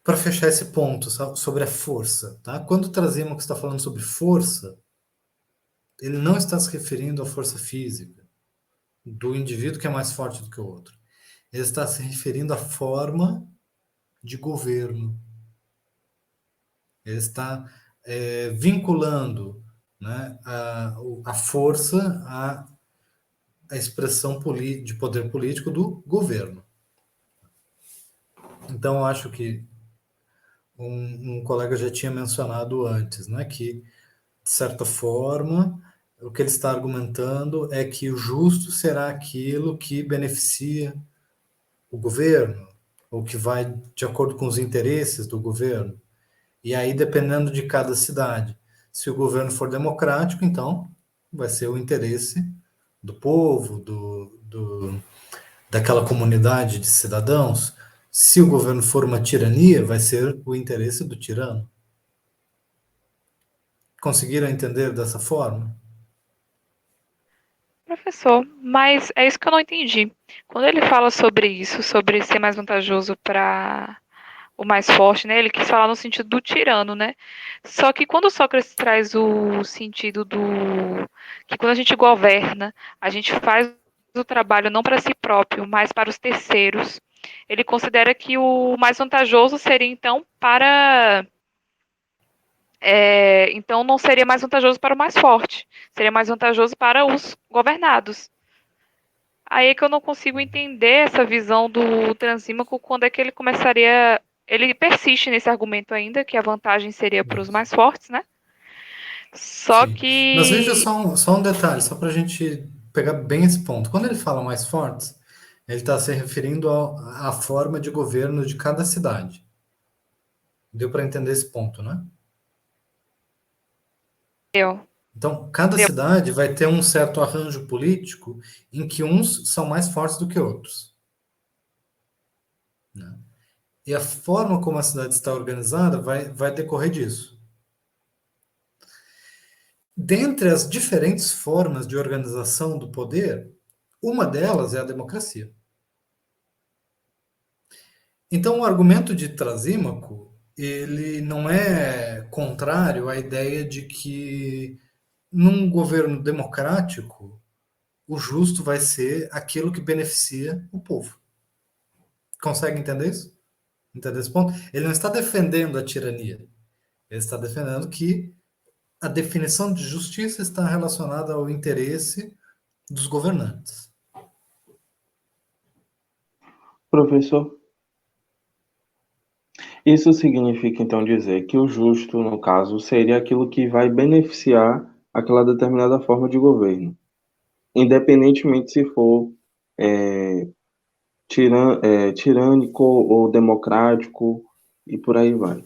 para fechar esse ponto sobre a força, tá? Quando o Trasímaco está falando sobre força, ele não está se referindo à força física do indivíduo que é mais forte do que o outro. Ele está se referindo à forma de governo. Ele está vinculando, né, a força à expressão de poder político do governo. Então, eu acho que um colega já tinha mencionado antes, né, que, de certa forma, o que ele está argumentando é que o justo será aquilo que beneficia o governo, ou que vai de acordo com os interesses do governo. E aí, dependendo de cada cidade, se o governo for democrático, então vai ser o interesse do povo, daquela comunidade de cidadãos. Se o governo for uma tirania, vai ser o interesse do tirano. Conseguiram entender dessa forma? Professor, mas é isso que eu não entendi. Quando ele fala sobre isso, sobre ser mais vantajoso para o mais forte, né? Ele quis falar no sentido do tirano, né? Só que quando Sócrates traz o sentido do que quando a gente governa, a gente faz o trabalho não para si próprio, mas para os terceiros. Ele considera que o mais vantajoso seria então para então não seria mais vantajoso para o mais forte, seria mais vantajoso para os governados. Aí é que eu não consigo entender essa visão do Transímaco, quando é que ele começaria. Ele persiste nesse argumento ainda, que a vantagem seria para os mais fortes, né? Só Sim. Mas veja que. só um detalhe, só para a gente pegar bem esse ponto. Quando ele fala mais fortes, ele está se referindo à forma de governo de cada cidade. Deu para entender esse ponto, né? Deu. Então, cada Deu. cidade vai ter um certo arranjo político em que uns são mais fortes do que outros, né? E a forma como a cidade está organizada vai decorrer disso. Dentre as diferentes formas de organização do poder, uma delas é a democracia. Então, o argumento de Trasímaco, ele não é contrário à ideia de que num governo democrático, o justo vai ser aquilo que beneficia o povo. Consegue entender isso? Entender esse ponto? Ele não está defendendo a tirania. Ele está defendendo que a definição de justiça está relacionada ao interesse dos governantes. Professor, isso significa então dizer que o justo, no caso, seria aquilo que vai beneficiar aquela determinada forma de governo, independentemente se for é, tirânico ou democrático e por aí vai.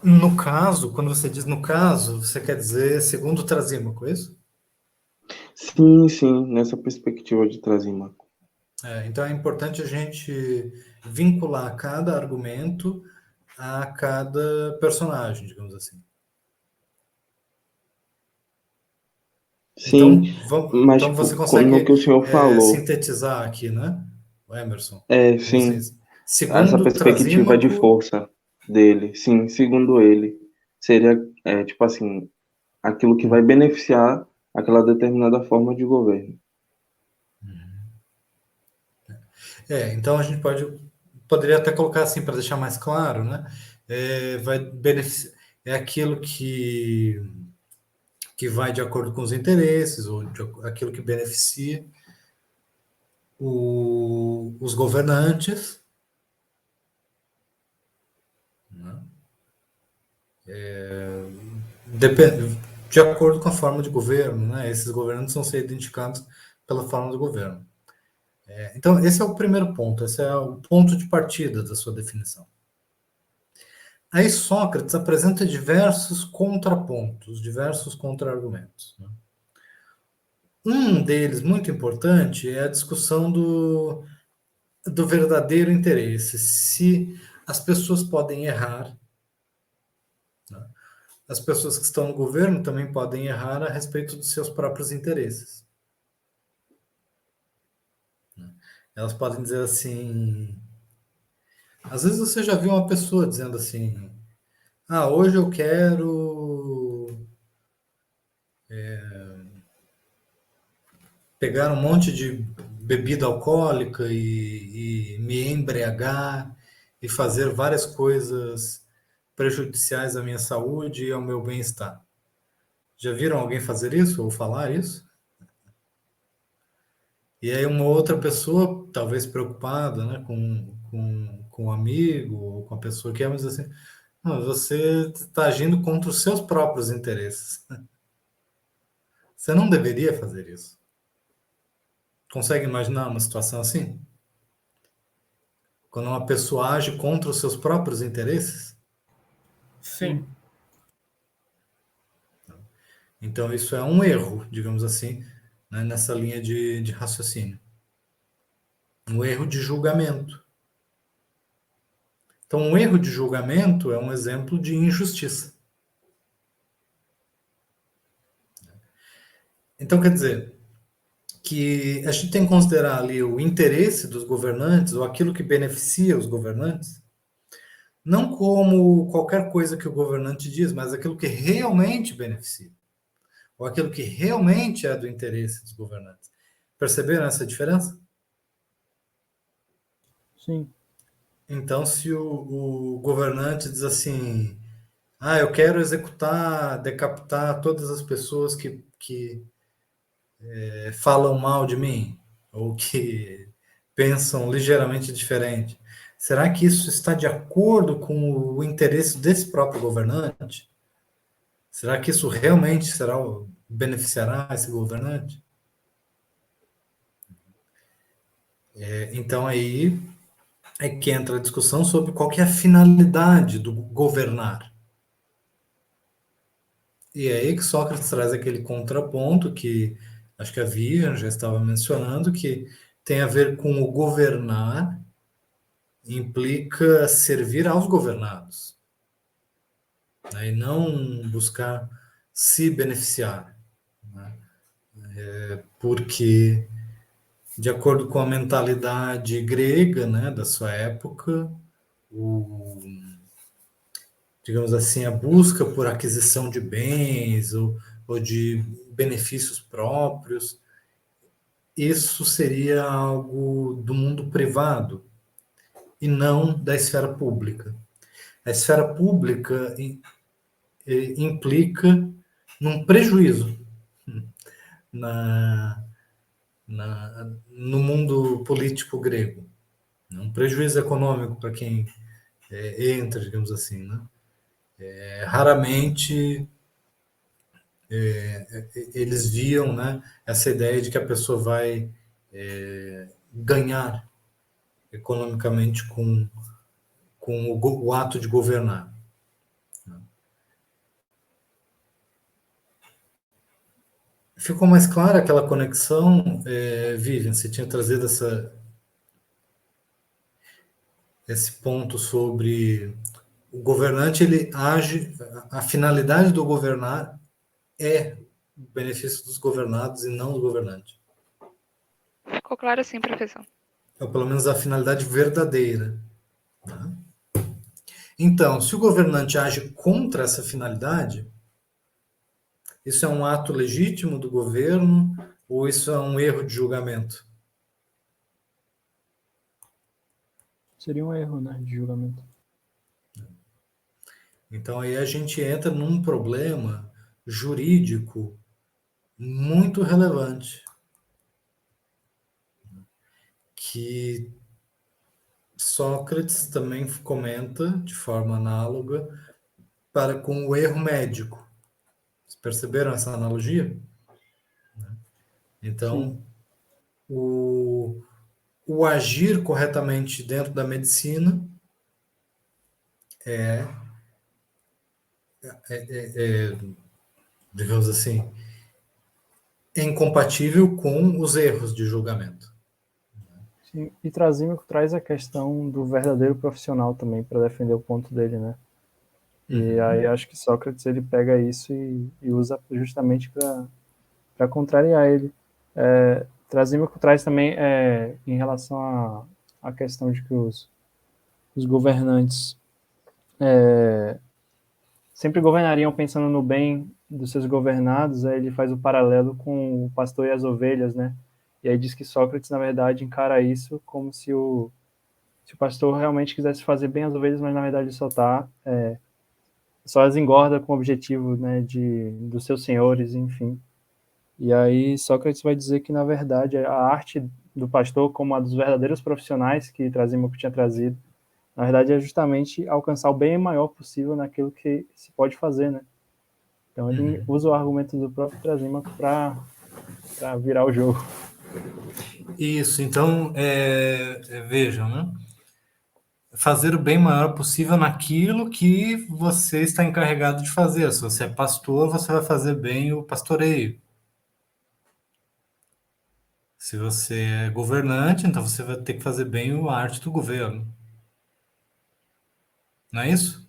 No caso, quando você diz no caso, você quer dizer segundo Trasímaco, é isso? Sim, sim, nessa perspectiva de Trasímaco. Então é importante a gente vincular cada argumento a cada personagem, digamos assim. Sim, Então, mas então você no que consegue o senhor falou, sintetizar aqui, né, o Emerson? Vamos sim, dizer, essa segundo perspectiva de Trasímaco, força dele, sim, segundo ele, seria, tipo assim, aquilo que vai beneficiar aquela determinada forma de governo. então a gente poderia até colocar assim para deixar mais claro, né? Vai beneficiar, é aquilo que vai de acordo com os interesses ou aquilo que beneficia os governantes, né? Depende, de acordo com a forma de governo, né? Esses governantes vão ser identificados pela forma do governo. Então, esse é o primeiro ponto, esse é o ponto de partida da sua definição. Aí Sócrates apresenta diversos contrapontos, diversos contra-argumentos, né? Um deles, muito importante, é a discussão do verdadeiro interesse. Se as pessoas podem errar, né? As pessoas que estão no governo também podem errar a respeito dos seus próprios interesses. Elas podem dizer assim. Às vezes você já viu uma pessoa dizendo assim: ah, hoje eu quero pegar um monte de bebida alcoólica e me embriagar e fazer várias coisas prejudiciais à minha saúde e ao meu bem-estar. Já viram alguém fazer isso ou falar isso? E aí uma outra pessoa, talvez preocupada, né, com um amigo ou com a pessoa que é, mas assim, não, você está agindo contra os seus próprios interesses. Você não deveria fazer isso. Consegue imaginar uma situação assim? Quando uma pessoa age contra os seus próprios interesses? Sim, Então, isso é um erro, digamos assim, né, nessa linha de raciocínio. Um erro de julgamento. Então, um erro de julgamento é um exemplo de injustiça. Então, quer dizer, que a gente tem que considerar ali o interesse dos governantes, ou aquilo que beneficia os governantes, não como qualquer coisa que o governante diz, mas aquilo que realmente beneficia, ou aquilo que realmente é do interesse dos governantes. Perceberam essa diferença? Sim. Então, se o governante diz assim, ah, eu quero executar, decapitar todas as pessoas que falam mal de mim, ou que pensam ligeiramente diferente. Será que isso está de acordo com o interesse desse próprio governante? Será que isso realmente beneficiará esse governante? Então aí é que entra a discussão sobre qual que é a finalidade do governar. E é aí que Sócrates traz aquele contraponto que acho que a Vivian já estava mencionando, que tem a ver com o governar implica servir aos governados, né, e não buscar se beneficiar, né, porque, de acordo com a mentalidade grega, né, da sua época, o, digamos assim, a busca por aquisição de bens ou de benefícios próprios, isso seria algo do mundo privado e não da esfera pública. A esfera pública implica num prejuízo na, no mundo político grego, um prejuízo econômico para quem entra, digamos assim, né? Raramente eles viam, né, essa ideia de que a pessoa vai ganhar economicamente com o ato de governar. Ficou mais clara aquela conexão, Vivian? Você tinha trazido esse ponto sobre o governante, ele age, a finalidade do governar é o benefício dos governados e não do governante. Ficou claro sim, professor. Ou pelo menos a finalidade verdadeira. Tá? Então, se o governante age contra essa finalidade, isso é um ato legítimo do governo ou isso é um erro de julgamento? Seria um erro, né, de julgamento. Então aí a gente entra num problema jurídico muito relevante, que Sócrates também comenta de forma análoga para com o erro médico. Vocês perceberam essa analogia? Então, o agir corretamente dentro da medicina digamos assim, é incompatível com os erros de julgamento. Sim, e Trasímaco traz a questão do verdadeiro profissional também para defender o ponto dele, né? E aí acho que Sócrates ele pega isso e usa justamente para contrariar ele. Trasímaco traz também em relação à questão de que os governantes sempre governariam pensando no bem dos seus governados. Aí ele faz o paralelo com o pastor e as ovelhas, né? E aí diz que Sócrates, na verdade, encara isso como se o pastor realmente quisesse fazer bem às ovelhas, mas na verdade ele só as engorda com o objetivo, né, dos seus senhores, enfim. E aí Sócrates vai dizer que, na verdade, a arte do pastor, como a dos verdadeiros profissionais que Trasímaco tinha trazido, na verdade é justamente alcançar o bem maior possível naquilo que se pode fazer, né? Então ele usa o argumento do próprio Trasímaco para virar o jogo. Isso, então, vejam, né? Fazer o bem maior possível naquilo que você está encarregado de fazer. Se você é pastor, você vai fazer bem o pastoreio. Se você é governante, então você vai ter que fazer bem a arte do governo. Não é isso?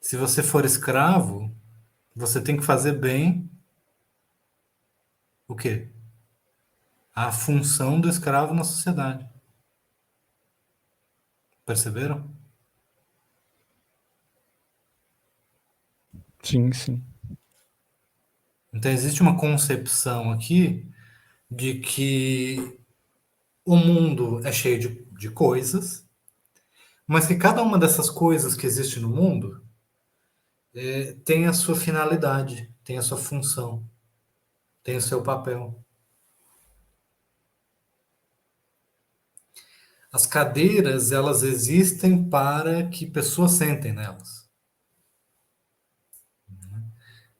Se você for escravo, você tem que fazer bem o quê? A função do escravo na sociedade. Perceberam? Sim, sim. Então existe uma concepção aqui de que o mundo é cheio de coisas, mas que cada uma dessas coisas que existe no mundo tem a sua finalidade, tem a sua função, tem o seu papel. As cadeiras, elas existem para que pessoas sentem nelas.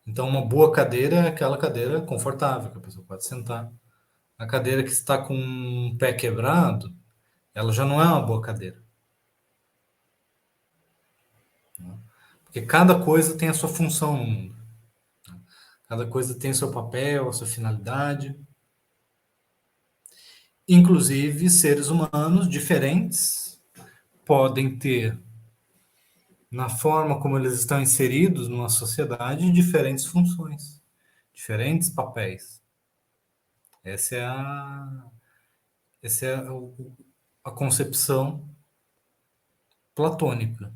Então, uma boa cadeira é aquela cadeira confortável, que a pessoa pode sentar. A cadeira que está com um pé quebrado, ela já não é uma boa cadeira. Porque cada coisa tem a sua função no mundo. Cada coisa tem o seu papel, a sua finalidade. Inclusive, seres humanos diferentes podem ter, na forma como eles estão inseridos numa sociedade, diferentes funções, diferentes papéis. Essa é a concepção platônica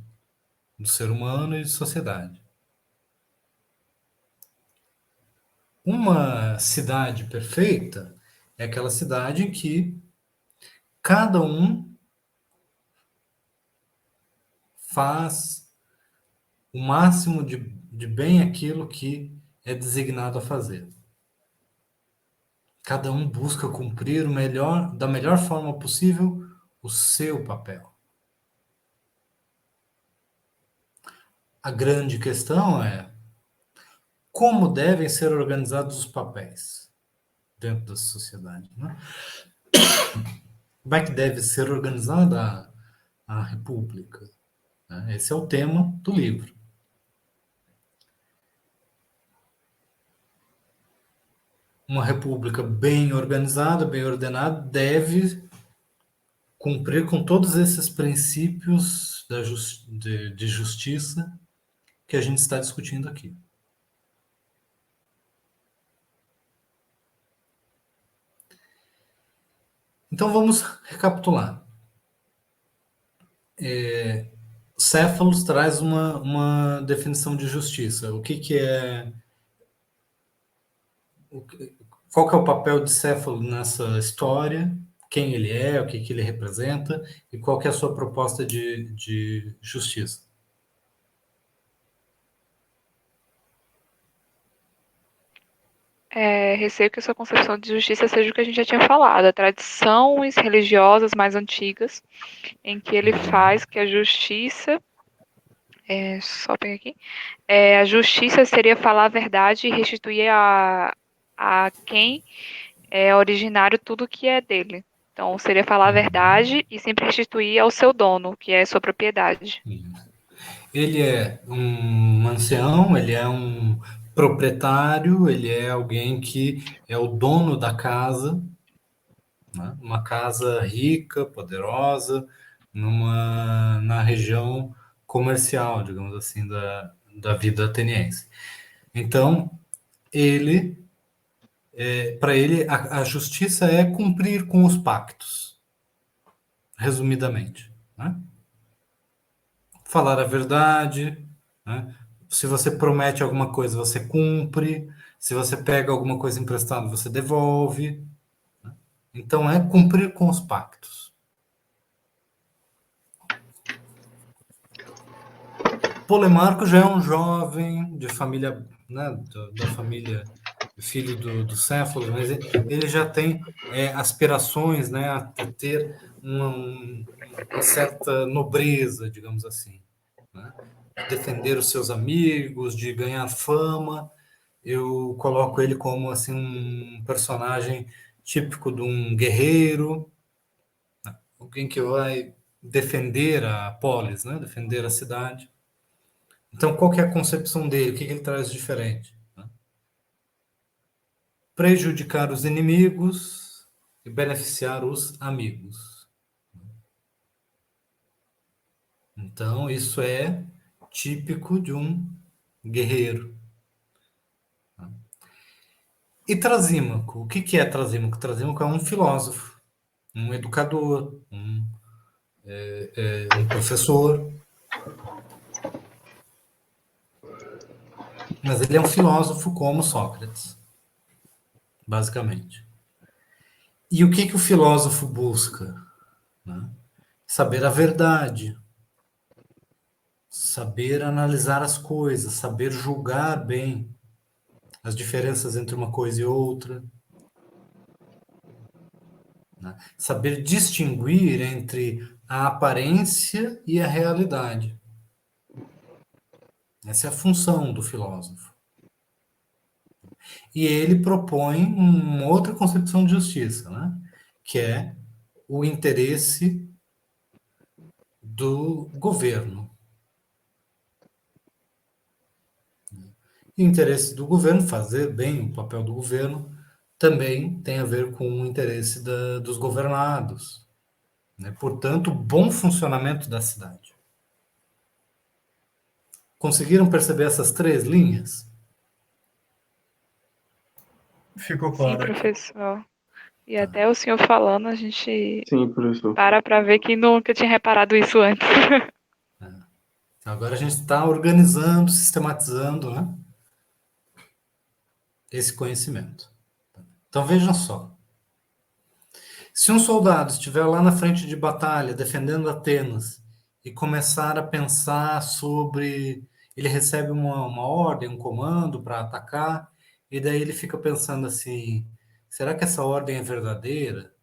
do ser humano e de sociedade. Uma cidade perfeita é aquela cidade em que cada um faz o máximo de bem aquilo que é designado a fazer. Cada um busca cumprir da melhor forma possível o seu papel. A grande questão é como devem ser organizados os papéis dentro da sociedade, né? Como é que deve ser organizada a república? Esse é o tema do livro. uma república bem organizada, bem ordenada, deve cumprir com todos esses princípios de justiça que a gente está discutindo aqui. Então vamos recapitular. Céfalos traz uma definição de justiça. Qual que é o papel de Céfalo nessa história? Quem ele é, o que ele representa e qual que é a sua proposta de justiça? Receio que a sua concepção de justiça seja o que a gente já tinha falado, tradições religiosas mais antigas, em que ele faz que a justiça, só pegar aqui, a justiça seria falar a verdade e restituir a quem é originário tudo que é dele. Então, seria falar a verdade e sempre restituir ao seu dono, que é sua propriedade. Ele é um ancião, ele é um proprietário, ele é alguém que é o dono da casa, né? Uma casa rica, poderosa, na região comercial, digamos assim, da vida ateniense. Então, para ele, a justiça é cumprir com os pactos, resumidamente, né? Falar a verdade, né? Se você promete alguma coisa, você cumpre. Se você pega alguma coisa emprestada, você devolve. Então, é cumprir com os pactos. Polemarco já é um jovem de família, né, da família, filho do Céfalo, mas ele já tem aspirações, né, a ter uma certa nobreza, digamos assim, né? Defender os seus amigos, de ganhar fama. Eu coloco ele como assim um personagem típico de um guerreiro, alguém que vai defender a polis, né? Defender a cidade. Então, qual que é a concepção dele? O que ele traz de diferente? Prejudicar os inimigos e beneficiar os amigos. Então, isso é típico de um guerreiro. E Trasímaco? O que é Trasímaco? Trasímaco é um filósofo, um educador, um professor. Mas ele é um filósofo como Sócrates, basicamente. E o que o filósofo busca? Né? Saber a verdade, saber analisar as coisas, saber julgar bem as diferenças entre uma coisa e outra, né? Saber distinguir entre a aparência e a realidade. Essa é a função do filósofo. E ele propõe uma outra concepção de justiça, né? Que é o interesse do governo. E o interesse do governo, fazer bem o papel do governo, também tem a ver com o interesse dos governados, né? Portanto, bom funcionamento da cidade. Conseguiram perceber essas três linhas? Ficou Sim, claro. professor. E até o senhor falando, a gente Sim, professor. para ver que nunca tinha reparado isso antes. Então, agora a gente está organizando, sistematizando, né, esse conhecimento. Então vejam só. Se um soldado estiver lá na frente de batalha, defendendo Atenas, e começar a pensar sobre... Ele recebe uma ordem, um comando para atacar, e daí ele fica pensando assim, será que essa ordem é verdadeira?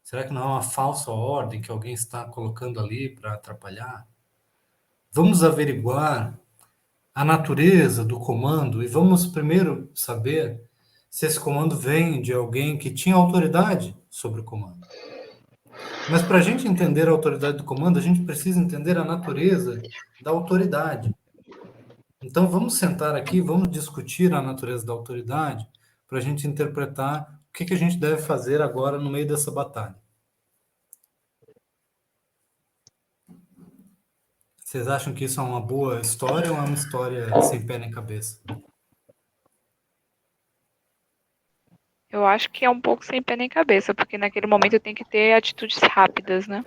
Será que não é uma falsa ordem que alguém está colocando ali para atrapalhar? Vamos averiguar a natureza do comando e vamos primeiro saber se esse comando vem de alguém que tinha autoridade sobre o comando. Mas para a gente entender a autoridade do comando, a gente precisa entender a natureza da autoridade. Então vamos sentar aqui, vamos discutir a natureza da autoridade para a gente interpretar o que a gente deve fazer agora no meio dessa batalha. Vocês acham que isso é uma boa história ou é uma história sem pé nem cabeça? Eu acho que é um pouco sem pé nem cabeça, porque naquele momento tem que ter atitudes rápidas, né?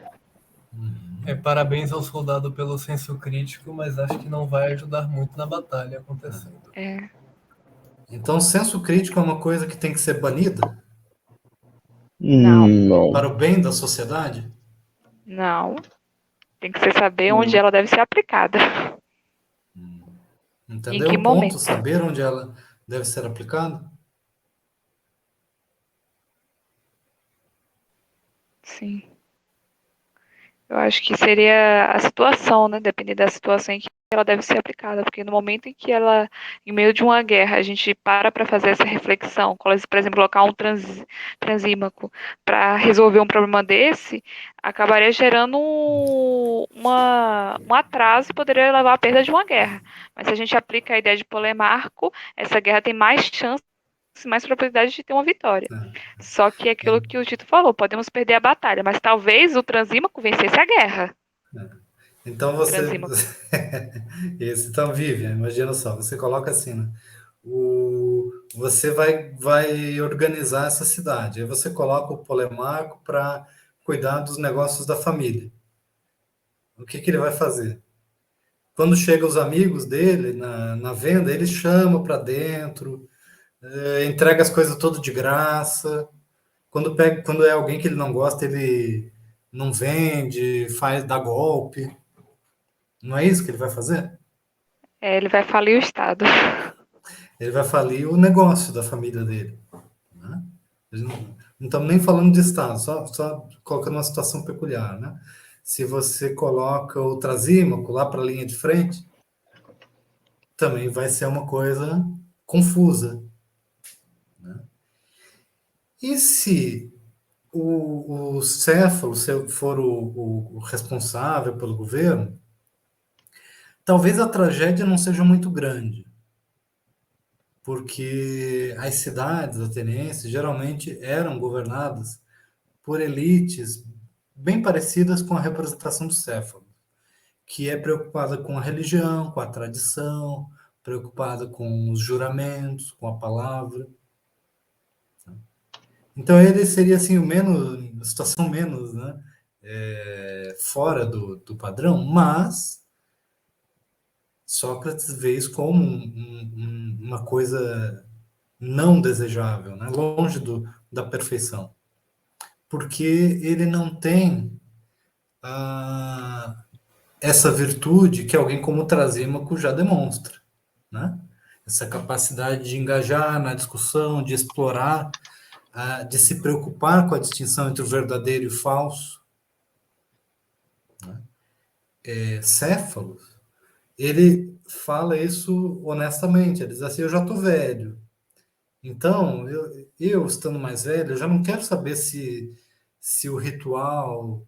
Parabéns ao soldado pelo senso crítico, mas acho que não vai ajudar muito na batalha acontecendo. Então, o senso crítico é uma coisa que tem que ser banida Não. para o bem da sociedade? Não. Tem que ser saber onde ela deve ser aplicada. Entendeu que o ponto? momento? Saber onde ela deve ser aplicada? Sim. Eu acho que seria a situação, né? Depender da situação em que ela deve ser aplicada. Porque no momento em que ela, em meio de uma guerra, a gente para fazer essa reflexão, por exemplo, colocar um transímaco para resolver um problema desse, acabaria gerando um atraso e poderia levar à perda de uma guerra. Mas se a gente aplica a ideia de Polemarco, essa guerra tem mais chance, mais probabilidade de ter uma vitória. Só que é aquilo que o Tito falou, podemos perder a batalha, mas talvez o Transímaco vencesse a guerra. Então você. Transímaco. Esse então vive, imagina só, você coloca assim, né? Você vai organizar essa cidade, aí você coloca o Polemarco para cuidar dos negócios da família. O que ele vai fazer? Quando chegam os amigos dele na venda, ele chama para dentro, entrega as coisas tudo de graça. Quando é alguém que ele não gosta, ele não vende, dá golpe. Não é isso que ele vai fazer? Ele vai falir o Estado. Ele vai falir o negócio da família dele. Né? Não estamos nem falando de Estado, só colocando uma situação peculiar. Né? Se você coloca o Trasímaco lá para a linha de frente, também vai ser uma coisa confusa. Né? E se o Céfalo for o responsável pelo governo, talvez a tragédia não seja muito grande, porque as cidades atenienses geralmente eram governadas por elites bem parecidas com a representação do Céfalo, que é preocupada com a religião, com a tradição, preocupada com os juramentos, com a palavra. Então ele seria assim o menos, a situação menos, né, fora do padrão, mas Sócrates vê isso como uma coisa não desejável, né, longe da perfeição, porque ele não tem essa virtude que alguém como Trasímaco já demonstra, né? Essa capacidade de engajar na discussão, de explorar, de se preocupar com a distinção entre o verdadeiro e o falso. Céfalo, ele fala isso honestamente, ele diz assim, eu já estou velho, então, eu estando mais velho, eu já não quero saber se o ritual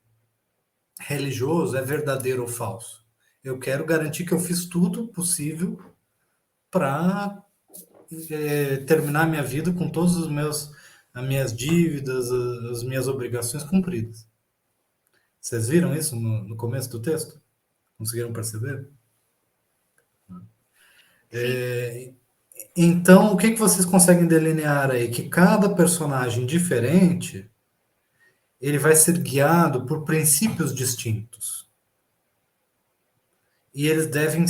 religioso é verdadeiro ou falso. Eu quero garantir que eu fiz tudo possível para terminar minha vida com todos as minhas dívidas, as minhas obrigações cumpridas. Vocês viram isso no começo do texto? Conseguiram perceber? Então, o que vocês conseguem delinear aí? Que cada personagem diferente, ele vai ser guiado por princípios distintos. E eles devem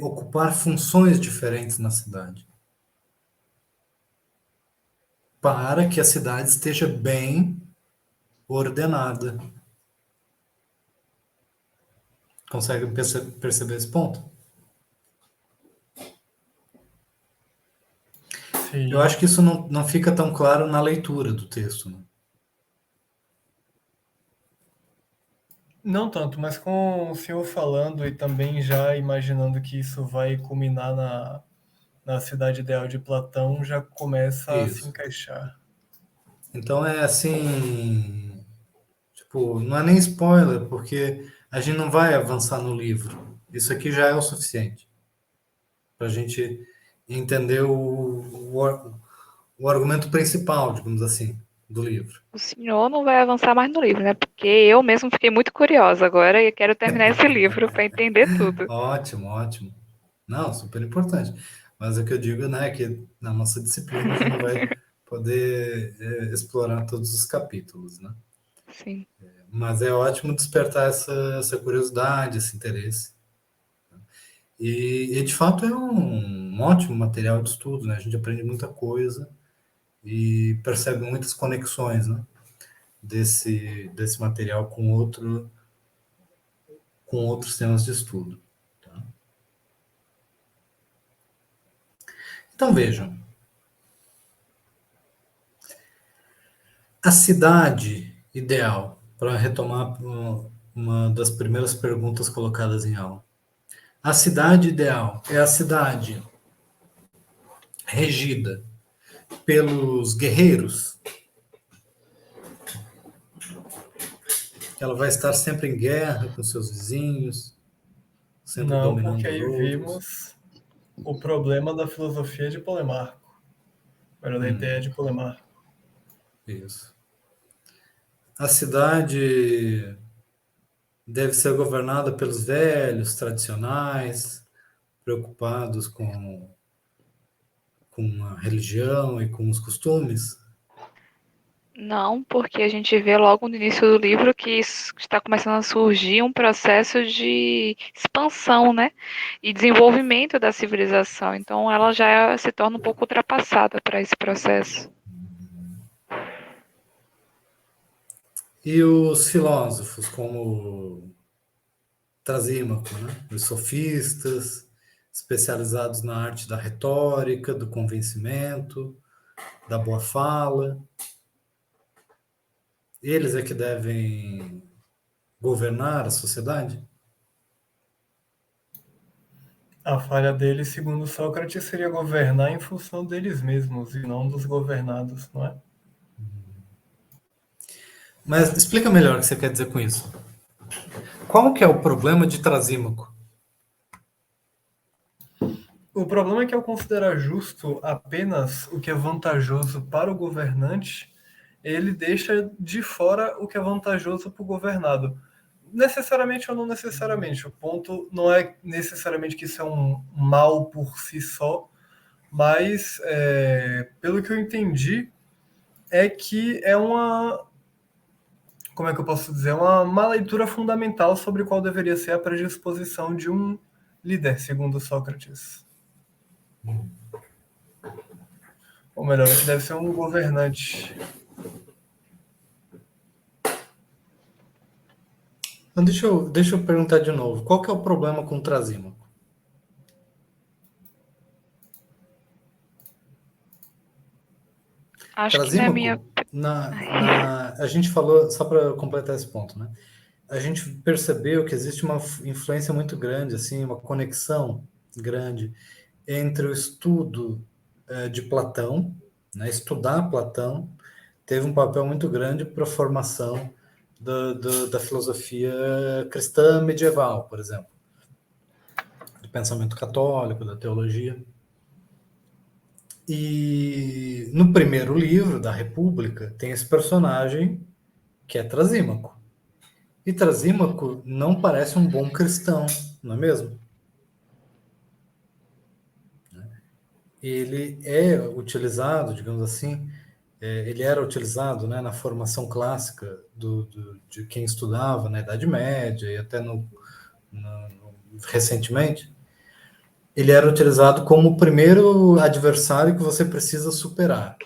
ocupar funções diferentes na cidade. Para que a cidade esteja bem ordenada. Consegue perceber esse ponto? Sim. Eu acho que isso não fica tão claro na leitura do texto. Né? Não tanto, mas com o senhor falando e também já imaginando que isso vai culminar na cidade ideal de Platão, já começa a se encaixar. Então é assim, tipo, não é nem spoiler, porque a gente não vai avançar no livro. Isso aqui já é o suficiente para a gente entender o argumento principal, digamos assim, do livro. O senhor não vai avançar mais no livro, né? Porque eu mesmo fiquei muito curiosa agora e quero terminar esse livro para entender tudo. Ótimo, ótimo. Não, super importante. Mas o que eu digo, né, é que na nossa disciplina a gente não vai poder explorar todos os capítulos, né? Sim. Mas é ótimo despertar essa curiosidade, esse interesse. E, de fato é um ótimo material de estudo, né? A gente aprende muita coisa e percebe muitas conexões, né? Desse material com outros temas de estudo. Tá? Então vejam, a cidade ideal, para retomar uma das primeiras perguntas colocadas em aula. A cidade ideal é a cidade regida pelos guerreiros. Ela vai estar sempre em guerra com seus vizinhos, sempre Não, porque dominando os aí outros. vimos o problema da filosofia de Polemarco, era da ideia de Polemarco. Isso. A cidade deve ser governada pelos velhos, tradicionais, preocupados com a religião e com os costumes. Não, porque a gente vê logo no início do livro que está começando a surgir um processo de expansão, né? E desenvolvimento da civilização. Então ela já se torna um pouco ultrapassada para esse processo. E os filósofos, como Trasímaco, né? Os sofistas, especializados na arte da retórica, do convencimento, da boa fala. Eles é que devem governar a sociedade? A falha deles, segundo Sócrates, seria governar em função deles mesmos e não dos governados, não é? Mas explica melhor o que você quer dizer com isso. Qual que é o problema de Trasímaco? O problema é que ao considerar justo apenas o que é vantajoso para o governante, ele deixa de fora o que é vantajoso para o governado. Necessariamente ou não necessariamente. O ponto não é necessariamente que isso é um mal por si só, mas pelo que eu entendi, é que é uma. Como é que eu posso dizer? Uma má leitura fundamental sobre qual deveria ser a predisposição de um líder, segundo Sócrates. Ou melhor, que deve ser um governante. Então, deixa eu perguntar de novo. Qual que é o problema com Trasímaco? Acho que na minha. Trasímaco, a gente falou, só para completar esse ponto, né? A gente percebeu que existe uma influência muito grande, assim, uma conexão grande entre o estudo de Platão, né? Estudar Platão teve um papel muito grande para a formação da filosofia cristã medieval, por exemplo, do pensamento católico, da teologia. E no primeiro livro da República tem esse personagem que é Trasímaco. E Trasímaco não parece um bom cristão, não é mesmo? Ele é utilizado, digamos assim, ele era utilizado, né, na formação clássica de quem estudava na Idade Média e até recentemente. Ele era utilizado como o primeiro adversário que você precisa superar.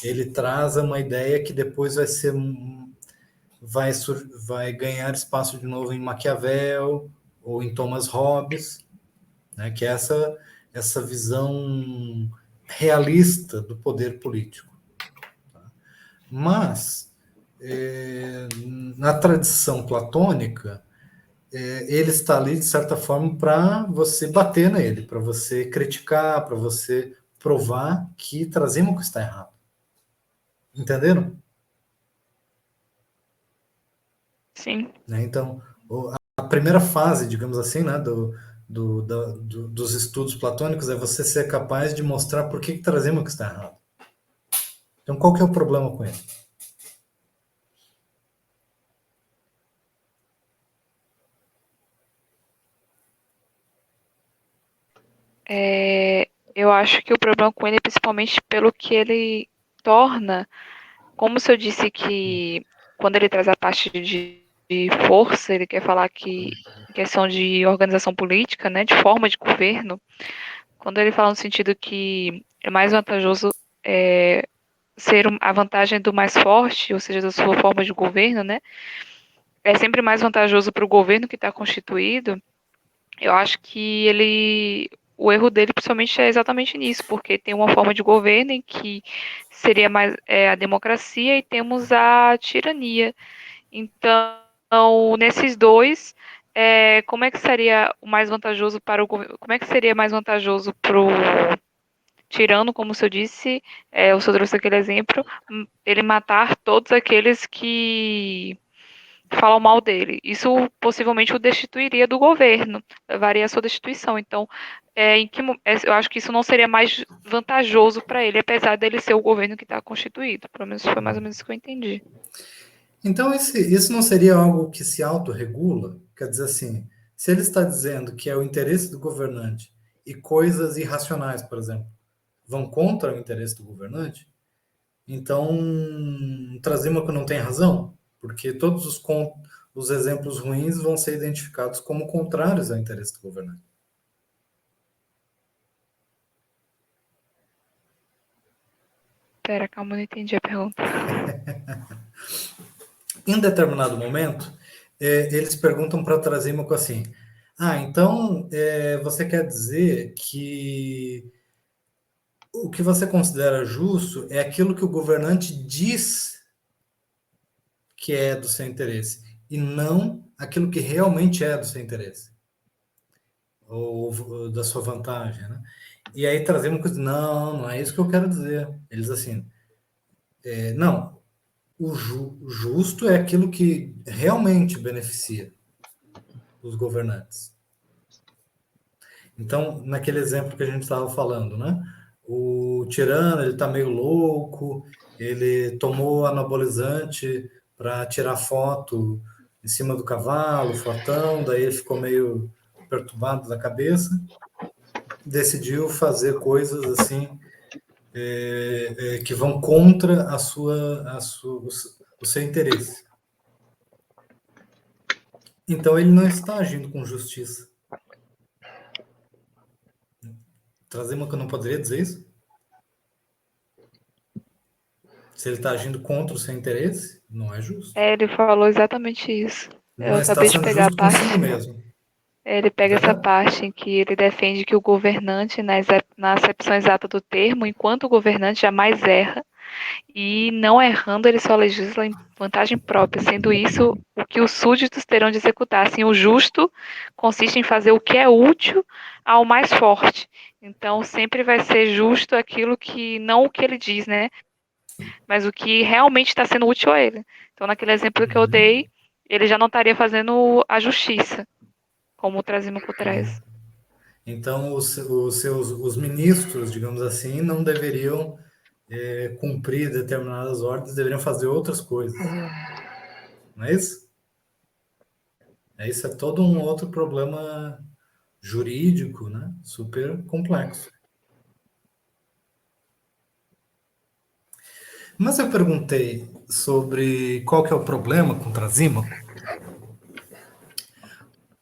Ele traz uma ideia que depois vai ganhar espaço de novo em Maquiavel ou em Thomas Hobbes, né, que é essa visão realista do poder político. Mas, na tradição platônica, ele está ali, de certa forma, para você bater nele, para você criticar, para você provar que Trasímaco está errado. Entenderam? Sim. Né? Então, a primeira fase, digamos assim, né, dos estudos platônicos é você ser capaz de mostrar por que Trasímaco está errado. Então, qual que é o problema com ele? Eu acho que o problema com ele é principalmente pelo que ele torna, como se eu disse que quando ele traz a parte de força, ele quer falar que em questão de organização política, né, de forma de governo, quando ele fala no sentido que é mais vantajoso ser a vantagem do mais forte, ou seja, da sua forma de governo, né, é sempre mais vantajoso para o governo que está constituído. Eu acho que o erro dele principalmente é exatamente nisso, porque tem uma forma de governo em que seria mais a democracia e temos a tirania. Então, nesses dois, como é que seria o mais vantajoso para o governo? Como é que seria mais vantajoso para o tirano, como o senhor disse, o senhor trouxe aquele exemplo, ele matar todos aqueles que falam mal dele. Isso possivelmente o destituiria do governo, levaria à sua destituição. Então, eu acho que isso não seria mais vantajoso para ele, apesar dele ser o governo que está constituído. Pelo menos foi mais ou menos isso que eu entendi. Então, isso não seria algo que se autorregula? Quer dizer assim, se ele está dizendo que é o interesse do governante e coisas irracionais, por exemplo, vão contra o interesse do governante, então Trasímaco não tem razão, porque todos os exemplos ruins vão ser identificados como contrários ao interesse do governante. Pera, calma, eu não entendi a pergunta. Em determinado momento, eles perguntam para Trasímaco assim: então você quer dizer que o que você considera justo é aquilo que o governante diz que é do seu interesse, e não aquilo que realmente é do seu interesse, ou da sua vantagem, né? E aí Trasímaco diz: não é isso que eu quero dizer. Eles assim, não, o justo é aquilo que realmente beneficia os governantes. Então, naquele exemplo que a gente estava falando, né? O tirano, ele está meio louco, ele tomou anabolizante para tirar foto em cima do cavalo, fortão, daí ele ficou meio perturbado da cabeça, decidiu fazer coisas assim que vão contra o seu interesse. Então ele não está agindo com justiça. Trasímaco não poderia dizer isso? Se ele está agindo contra o seu interesse, não é justo. Ele falou exatamente isso. Ele Eu não está acabei de sendo pegar a justo parte. consigo mesmo. Ele pega essa Entendeu? parte em que ele defende que o governante, na acepção exata do termo, enquanto o governante jamais erra, e não errando, ele só legisla em vantagem própria, sendo isso o que os súditos terão de executar. Assim, o justo consiste em fazer o que é útil ao mais forte. Então, sempre vai ser justo aquilo que, não o que ele diz, né? Mas o que realmente está sendo útil a ele. Então, naquele exemplo que eu dei, ele já não estaria fazendo a justiça, como o Trasímaco traz. Então, os ministros, digamos assim, não deveriam cumprir determinadas ordens, deveriam fazer outras coisas. Não é isso? Isso é todo um outro problema jurídico, né? Super complexo. Mas eu perguntei sobre qual que é o problema com Trasímaco,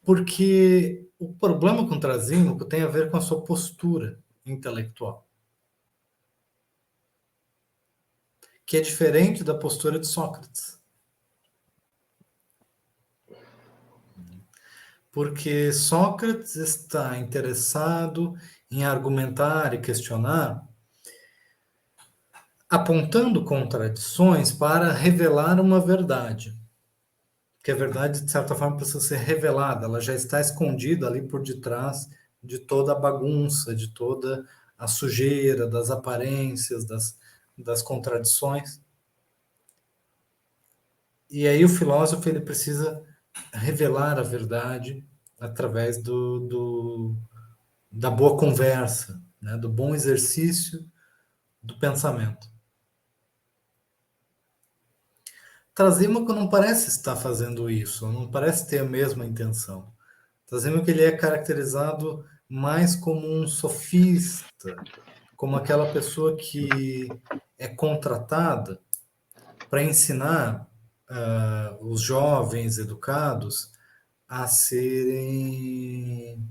porque o problema com Trasímaco tem a ver com a sua postura intelectual, que é diferente da postura de Sócrates. Porque Sócrates está interessado em argumentar e questionar, apontando contradições para revelar uma verdade. Que a verdade, de certa forma, precisa ser revelada, ela já está escondida ali por detrás de toda a bagunça, de toda a sujeira, das aparências, das contradições. E aí o filósofo ele precisa revelar a verdade através da boa conversa, né, do bom exercício do pensamento. Trasímaco não parece estar fazendo isso, não parece ter a mesma intenção. Trasímaco ele é caracterizado mais como um sofista, como aquela pessoa que é contratada para ensinar os jovens educados a serem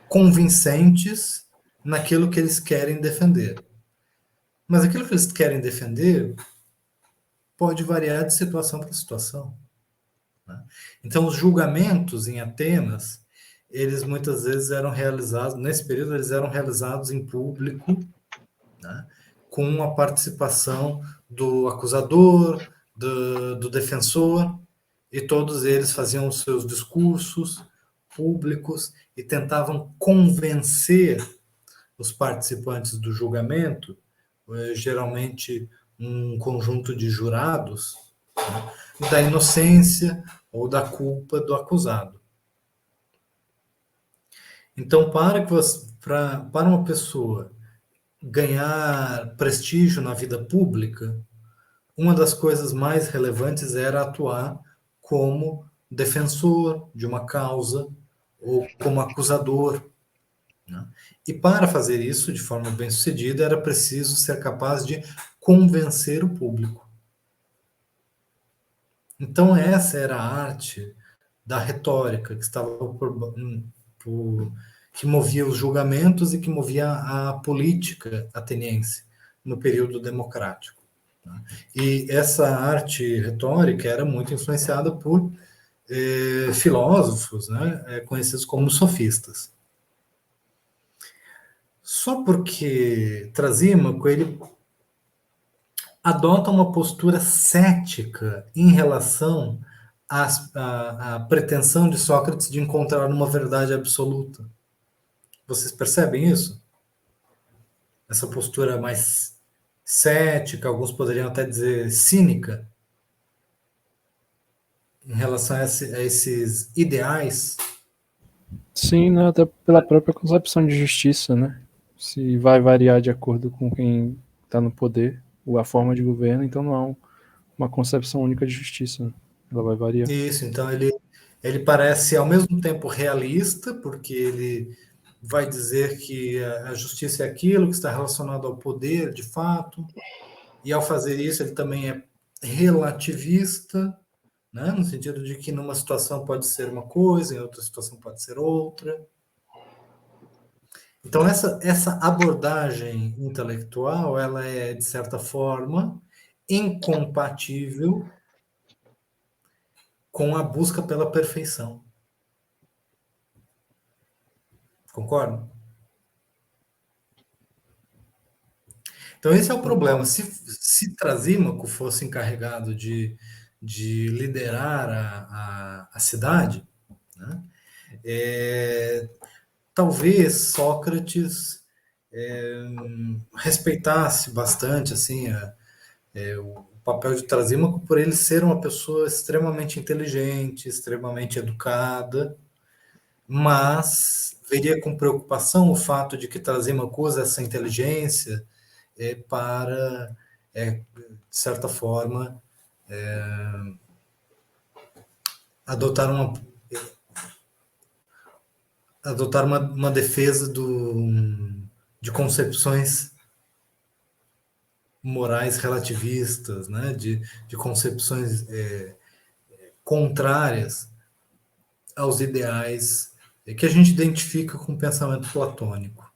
convincentes naquilo que eles querem defender. Mas aquilo que eles querem defender pode variar de situação para situação, né? Então, os julgamentos em Atenas, eles muitas vezes eram realizados, nesse período, eles eram realizados em público, né, com a participação do acusador, do defensor, e todos eles faziam os seus discursos públicos e tentavam convencer os participantes do julgamento, geralmente um conjunto de jurados, né, da inocência ou da culpa do acusado. Então, para uma pessoa ganhar prestígio na vida pública, uma das coisas mais relevantes era atuar como defensor de uma causa ou como acusador, né? E para fazer isso de forma bem-sucedida, era preciso ser capaz de convencer o público. Então, essa era a arte da retórica que estava que movia os julgamentos e que movia a política ateniense no período democrático, né? E essa arte retórica era muito influenciada por filósofos, né, conhecidos como sofistas. Só porque Trasímaco ele adota uma postura cética em relação à pretensão de Sócrates de encontrar uma verdade absoluta. Vocês percebem isso? Essa postura mais cética, alguns poderiam até dizer cínica, em relação a esses ideais. Sim, né, até pela própria concepção de justiça, né? Se vai variar de acordo com quem está no poder, ou a forma de governo, então não há uma concepção única de justiça, né? Ela vai variar. Isso, então ele parece ao mesmo tempo realista, porque ele vai dizer que a justiça é aquilo que está relacionado ao poder, de fato, e ao fazer isso ele também é relativista, né, no sentido de que numa situação pode ser uma coisa, em outra situação pode ser outra. Então essa abordagem intelectual, ela é, de certa forma, incompatível com a busca pela perfeição. Concorda? Então, esse é o problema. Se Trasímaco fosse encarregado de liderar a cidade, né, talvez Sócrates respeitasse bastante assim, o papel de Trasímaco por ele ser uma pessoa extremamente inteligente, extremamente educada, mas veria com preocupação o fato de que Trasímaco usa essa inteligência para, de certa forma, adotar uma defesa de concepções morais relativistas, né? de concepções contrárias aos ideais que a gente identifica com o pensamento platônico,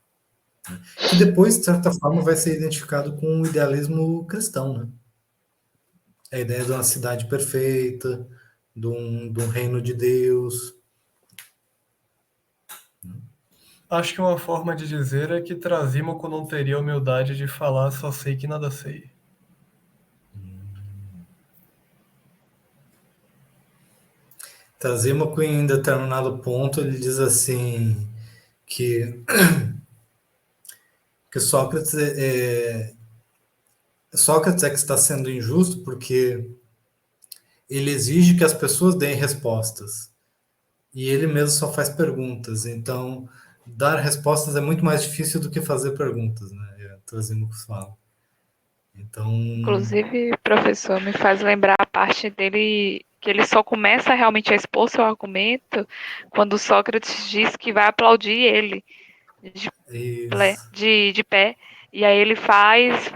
né? Que depois, de certa forma, vai ser identificado com o idealismo cristão, né? A ideia de uma cidade perfeita, de um reino de Deus. Acho que uma forma de dizer é que Trasímaco não teria a humildade de falar só sei que nada sei. Trasímaco, em determinado ponto, ele diz assim que Sócrates Sócrates é que está sendo injusto porque ele exige que as pessoas deem respostas e ele mesmo só faz perguntas. Então, dar respostas é muito mais difícil do que fazer perguntas, né? Trasímaco fala. Então, Inclusive, professor, me faz lembrar a parte dele que ele só começa realmente a expor seu argumento quando Sócrates diz que vai aplaudir ele isso, de pé. E aí ele faz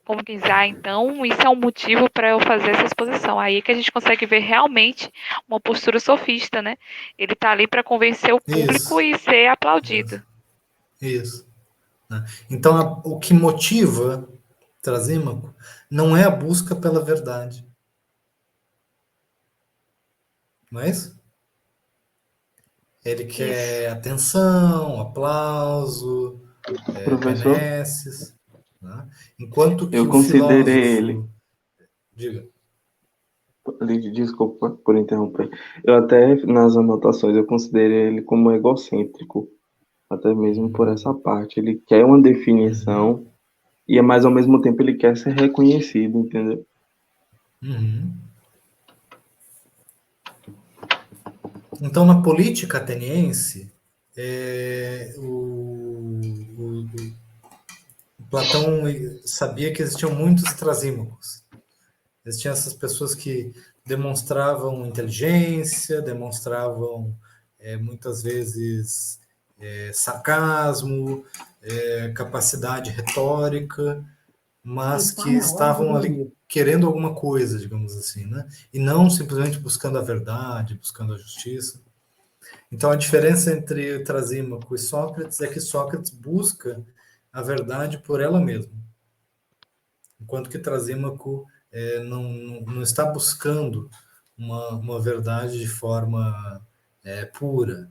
como quiser, então isso é um motivo para eu fazer essa exposição. Aí que a gente consegue ver realmente uma postura sofista, né? Ele tá ali para convencer o público isso, e ser aplaudido. isso, né? Então, o que motiva Trasímaco não é a busca pela verdade, não é isso? Ele Isso. quer atenção, aplauso, Professor, benesses, né? Enquanto que eu o considerei ele, filósofo, diga, desculpa por interromper, eu até nas anotações eu considerei ele como egocêntrico, até mesmo por essa parte. Ele quer uma definição e mas ao mesmo tempo ele quer ser reconhecido, entendeu? uhum. Então, na política ateniense, o Platão sabia que existiam muitos trasímacos. Existiam essas pessoas que demonstravam inteligência, demonstravam muitas vezes sarcasmo, capacidade retórica, mas que estavam ali querendo alguma coisa, digamos assim, né? E não simplesmente buscando a verdade, buscando a justiça. Então, a diferença entre Trasímaco e Sócrates é que Sócrates busca a verdade por ela mesma, enquanto que Trasímaco não está buscando uma verdade de forma pura.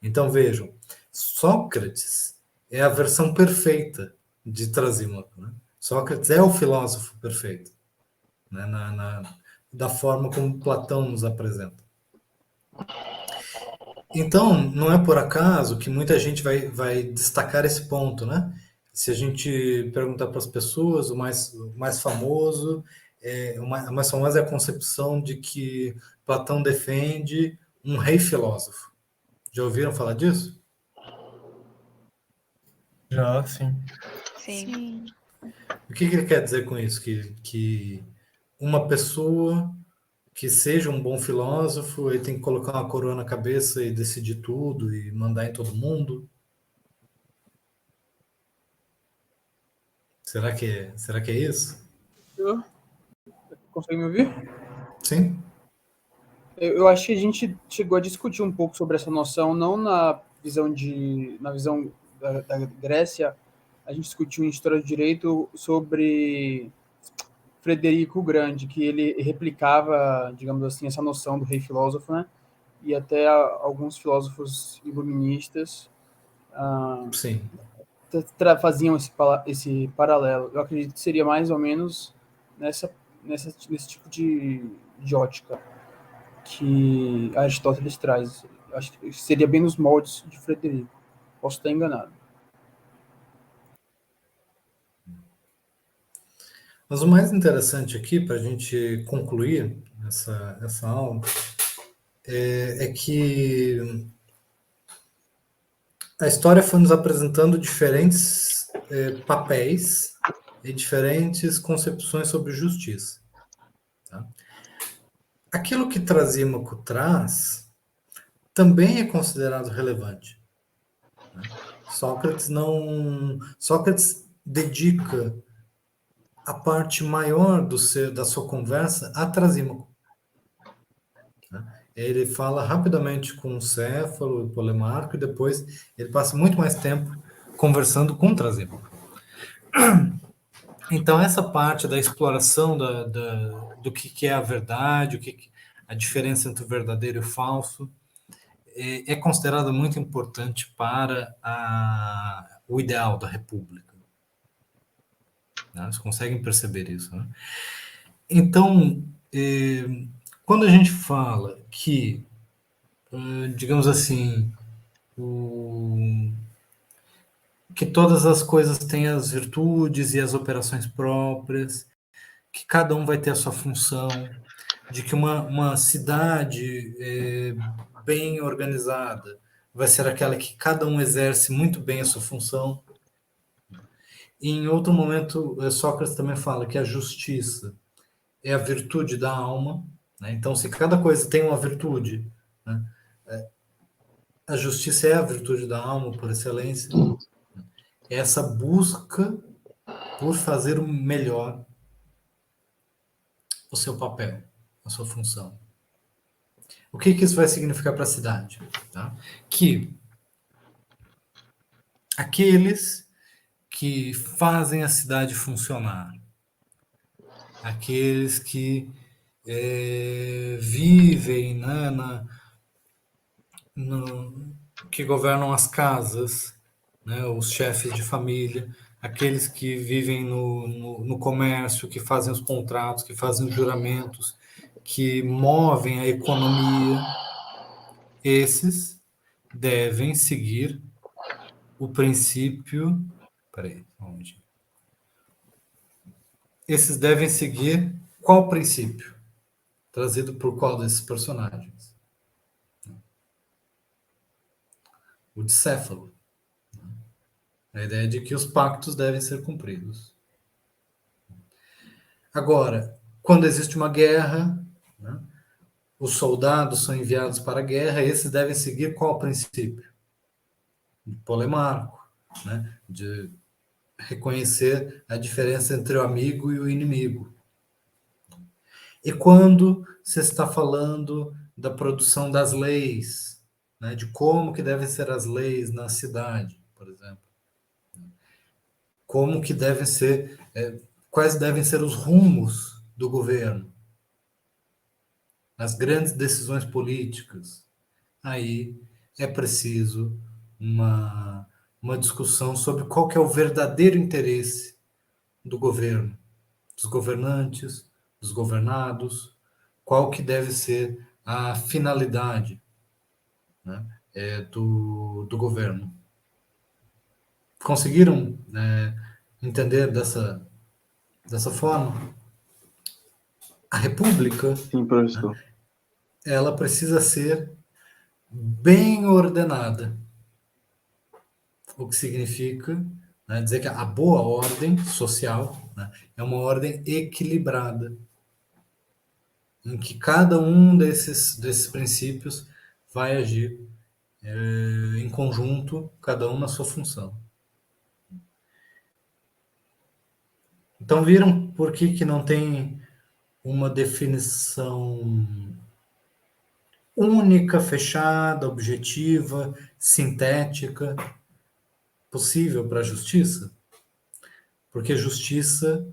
Então, vejam, Sócrates é a versão perfeita de Trasímaco. Né? Sócrates é o filósofo perfeito, né? Da forma como Platão nos apresenta. Então, não é por acaso que muita gente vai destacar esse ponto, né? Se a gente perguntar para as pessoas, o mais famoso, a mais famosa é a concepção de que Platão defende um rei filósofo. Já ouviram falar disso? Já, sim. Sim. O que ele quer dizer com isso? Que uma pessoa que seja um bom filósofo, ele tem que colocar uma coroa na cabeça e decidir tudo e mandar em todo mundo. Será que é isso? Consegue me ouvir? Sim? Eu acho que a gente chegou a discutir um pouco sobre essa noção, não na visão da Grécia. A gente discutiu em História do Direito sobre Frederico o Grande, que ele replicava, digamos assim, essa noção do rei filósofo, né? E até alguns filósofos iluministas Sim. faziam esse paralelo. Eu acredito que seria mais ou menos nesse tipo de ótica que Aristóteles traz. Acho que seria bem nos moldes de Frederico. Posso estar enganado. Mas o mais interessante aqui, para a gente concluir essa aula, é que a história foi nos apresentando diferentes papéis e diferentes concepções sobre justiça. Tá? Aquilo que Trasímaco traz também é considerado relevante. Né? Sócrates dedica a parte maior da sua conversa a Trasímaco. Né? Ele fala rapidamente com o Céfalo, o Polemarco, e depois ele passa muito mais tempo conversando com Trasímaco. Então, essa parte da exploração do que é a verdade, a diferença entre o verdadeiro e o falso, é considerada muito importante para o ideal da República. Né? Vocês conseguem perceber isso, né? Então, quando a gente fala que, digamos assim, que todas as coisas têm as virtudes e as operações próprias, que cada um vai ter a sua função, de que uma cidade bem organizada vai ser aquela que cada um exerce muito bem a sua função. E em outro momento, Sócrates também fala que a justiça é a virtude da alma, né? Então, se cada coisa tem uma virtude, né? A justiça é a virtude da alma por excelência. É essa busca por fazer o melhor, o seu papel, a sua função. O que isso vai significar para a cidade? Tá? Que aqueles que fazem a cidade funcionar, aqueles que vivem, né, que governam as casas, né, os chefes de família, aqueles que vivem no comércio, que fazem os contratos, que fazem os juramentos, que movem a economia, esses devem seguir o princípio. Peraí, onde? Esses devem seguir qual princípio? Trazido por qual desses personagens? O de Céfalo. A ideia de que os pactos devem ser cumpridos. Agora, quando existe uma guerra, né, os soldados são enviados para a guerra, esses devem seguir qual princípio? De Polemarco, né, de reconhecer a diferença entre o amigo e o inimigo. E quando se está falando da produção das leis, né, de como que devem ser as leis na cidade, por exemplo, como que devem ser, quais devem ser os rumos do governo, as grandes decisões políticas, aí é preciso uma discussão sobre qual que é o verdadeiro interesse do governo, dos governantes, dos governados, qual que deve ser a finalidade, né, do governo. Conseguiram entender dessa forma? A república, Sim, professor. ela precisa ser bem ordenada, o que significa, né, dizer que a boa ordem social, né, é uma ordem equilibrada, em que cada um desses princípios vai agir em conjunto, cada um na sua função. Então, viram por que não tem uma definição única, fechada, objetiva, sintética, possível para a justiça? Porque Justiça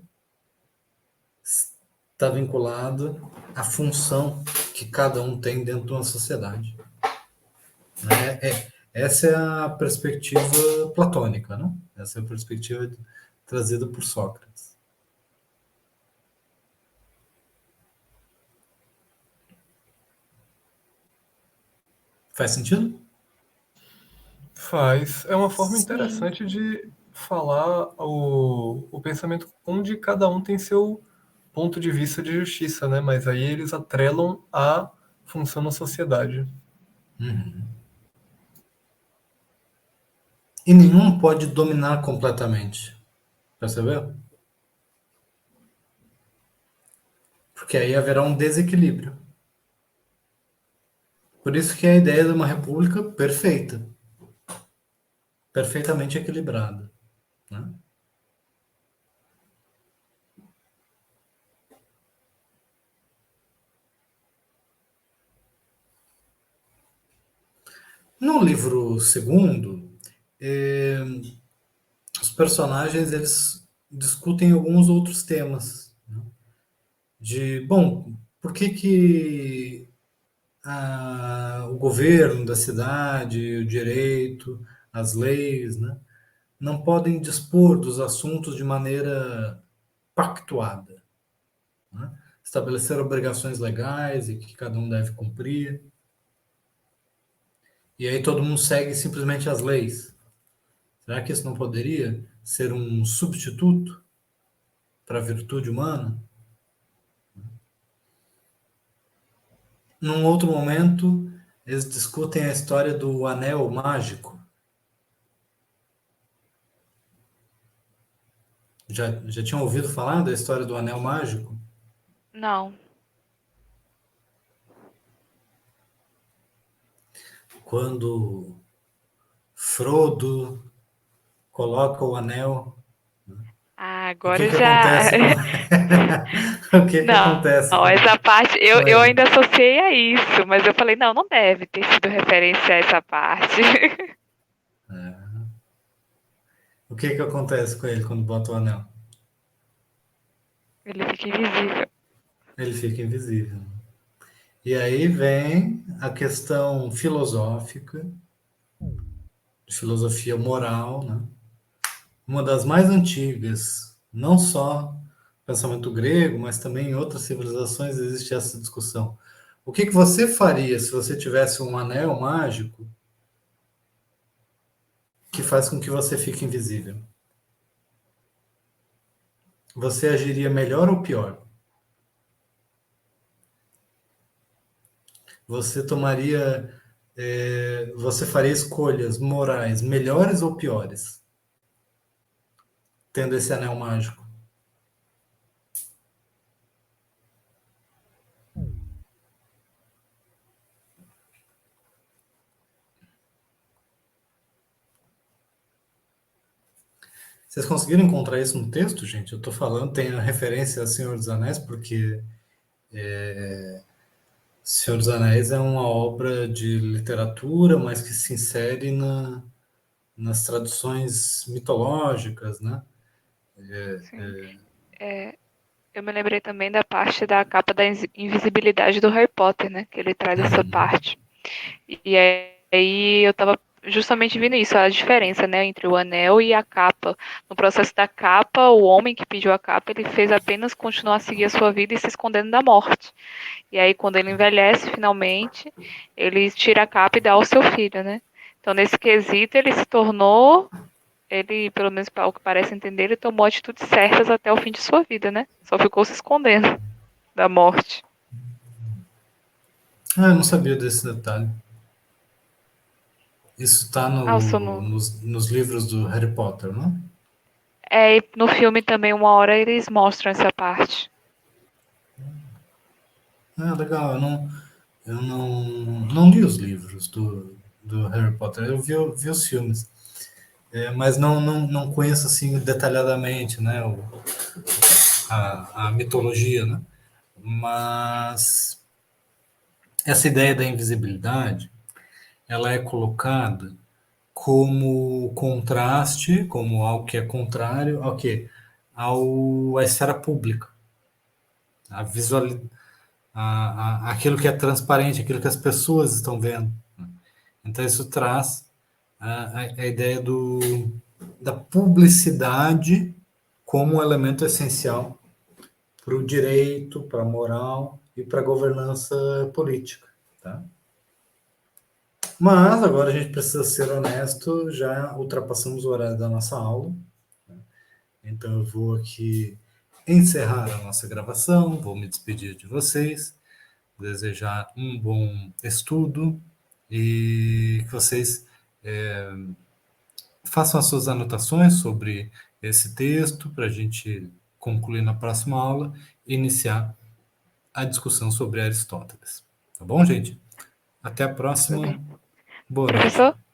está vinculada à função que cada um tem dentro de uma sociedade. Essa é a perspectiva platônica, né? Essa é a perspectiva trazida por Sócrates. Faz sentido? Faz. É uma forma Sim. interessante de falar o pensamento onde cada um tem seu ponto de vista de justiça, né? Mas aí eles atrelam a função na sociedade. E nenhum pode dominar completamente. Percebeu? Porque aí haverá um desequilíbrio. Por isso que é a ideia de uma república perfeita. Perfeitamente equilibrada, né? No livro segundo, os personagens eles discutem alguns outros temas, né? Bom, por que o governo da cidade, o direito, as leis, né, não podem dispor dos assuntos de maneira pactuada, né? Estabelecer obrigações legais e que cada um deve cumprir. E aí todo mundo segue simplesmente as leis. Será que isso não poderia ser um substituto para a virtude humana? num outro momento, eles discutem a história do anel mágico. Já tinham ouvido falar da história do anel mágico? Não. Quando Frodo coloca o anel, Ah, o que agora que já. acontece com o que que Não, acontece não, essa parte com eu ele? ainda associei a isso, mas eu falei, não, não deve ter sido referência a essa parte. O que que acontece com ele quando bota o anel? Ele fica invisível. Ele fica invisível. E aí vem a questão filosófica, de filosofia moral, né? Uma das mais antigas, não só no pensamento grego, mas também em outras civilizações existe essa discussão. O que que você faria se você tivesse um anel mágico que faz com que você fique invisível? Você agiria melhor ou pior? Você tomaria, você faria escolhas morais melhores ou piores, tendo esse anel mágico? Vocês conseguiram encontrar isso no texto, gente? Eu estou falando, tem a referência a Senhor dos Anéis, porque Senhor dos Anéis é uma obra de literatura, mas que se insere nas tradições mitológicas, né? Sim. Eu me lembrei também da parte da capa da invisibilidade do Harry Potter, né? Que ele traz essa Uhum. parte. E aí eu tava justamente vendo isso, a diferença, né, entre o anel e a capa. No processo da capa, o homem que pediu a capa, ele fez apenas continuar a seguir a sua vida e se escondendo da morte. E aí, quando ele envelhece, finalmente, ele tira a capa e dá ao seu filho, né? Então, nesse quesito, ele se tornou, ele, pelo menos para o que parece entender, ele tomou atitudes certas até o fim de sua vida, né? Só ficou se escondendo da morte. Ah, eu não sabia desse detalhe. Isso está Ah, o sono. nos livros do Harry Potter, não? É, e no filme também, uma hora eles mostram essa parte. Ah, legal. Eu não li os livros do Harry Potter. Eu vi os filmes. Mas não conheço assim detalhadamente, né, a mitologia, né? Mas essa ideia da invisibilidade, ela é colocada como contraste, como algo que é contrário ao quê? À esfera pública, a visual, aquilo que é transparente, aquilo que as pessoas estão vendo. Então isso traz a ideia da publicidade como um elemento essencial para o direito, para a moral e para a governança política. Tá? Mas agora a gente precisa ser honesto, já ultrapassamos o horário da nossa aula, então eu vou aqui encerrar a nossa gravação, vou me despedir de vocês, desejar um bom estudo e que vocês façam as suas anotações sobre esse texto para a gente concluir na próxima aula e iniciar a discussão sobre Aristóteles. Tá bom, gente? Até a Tudo próxima. bem. Boa noite. Professor,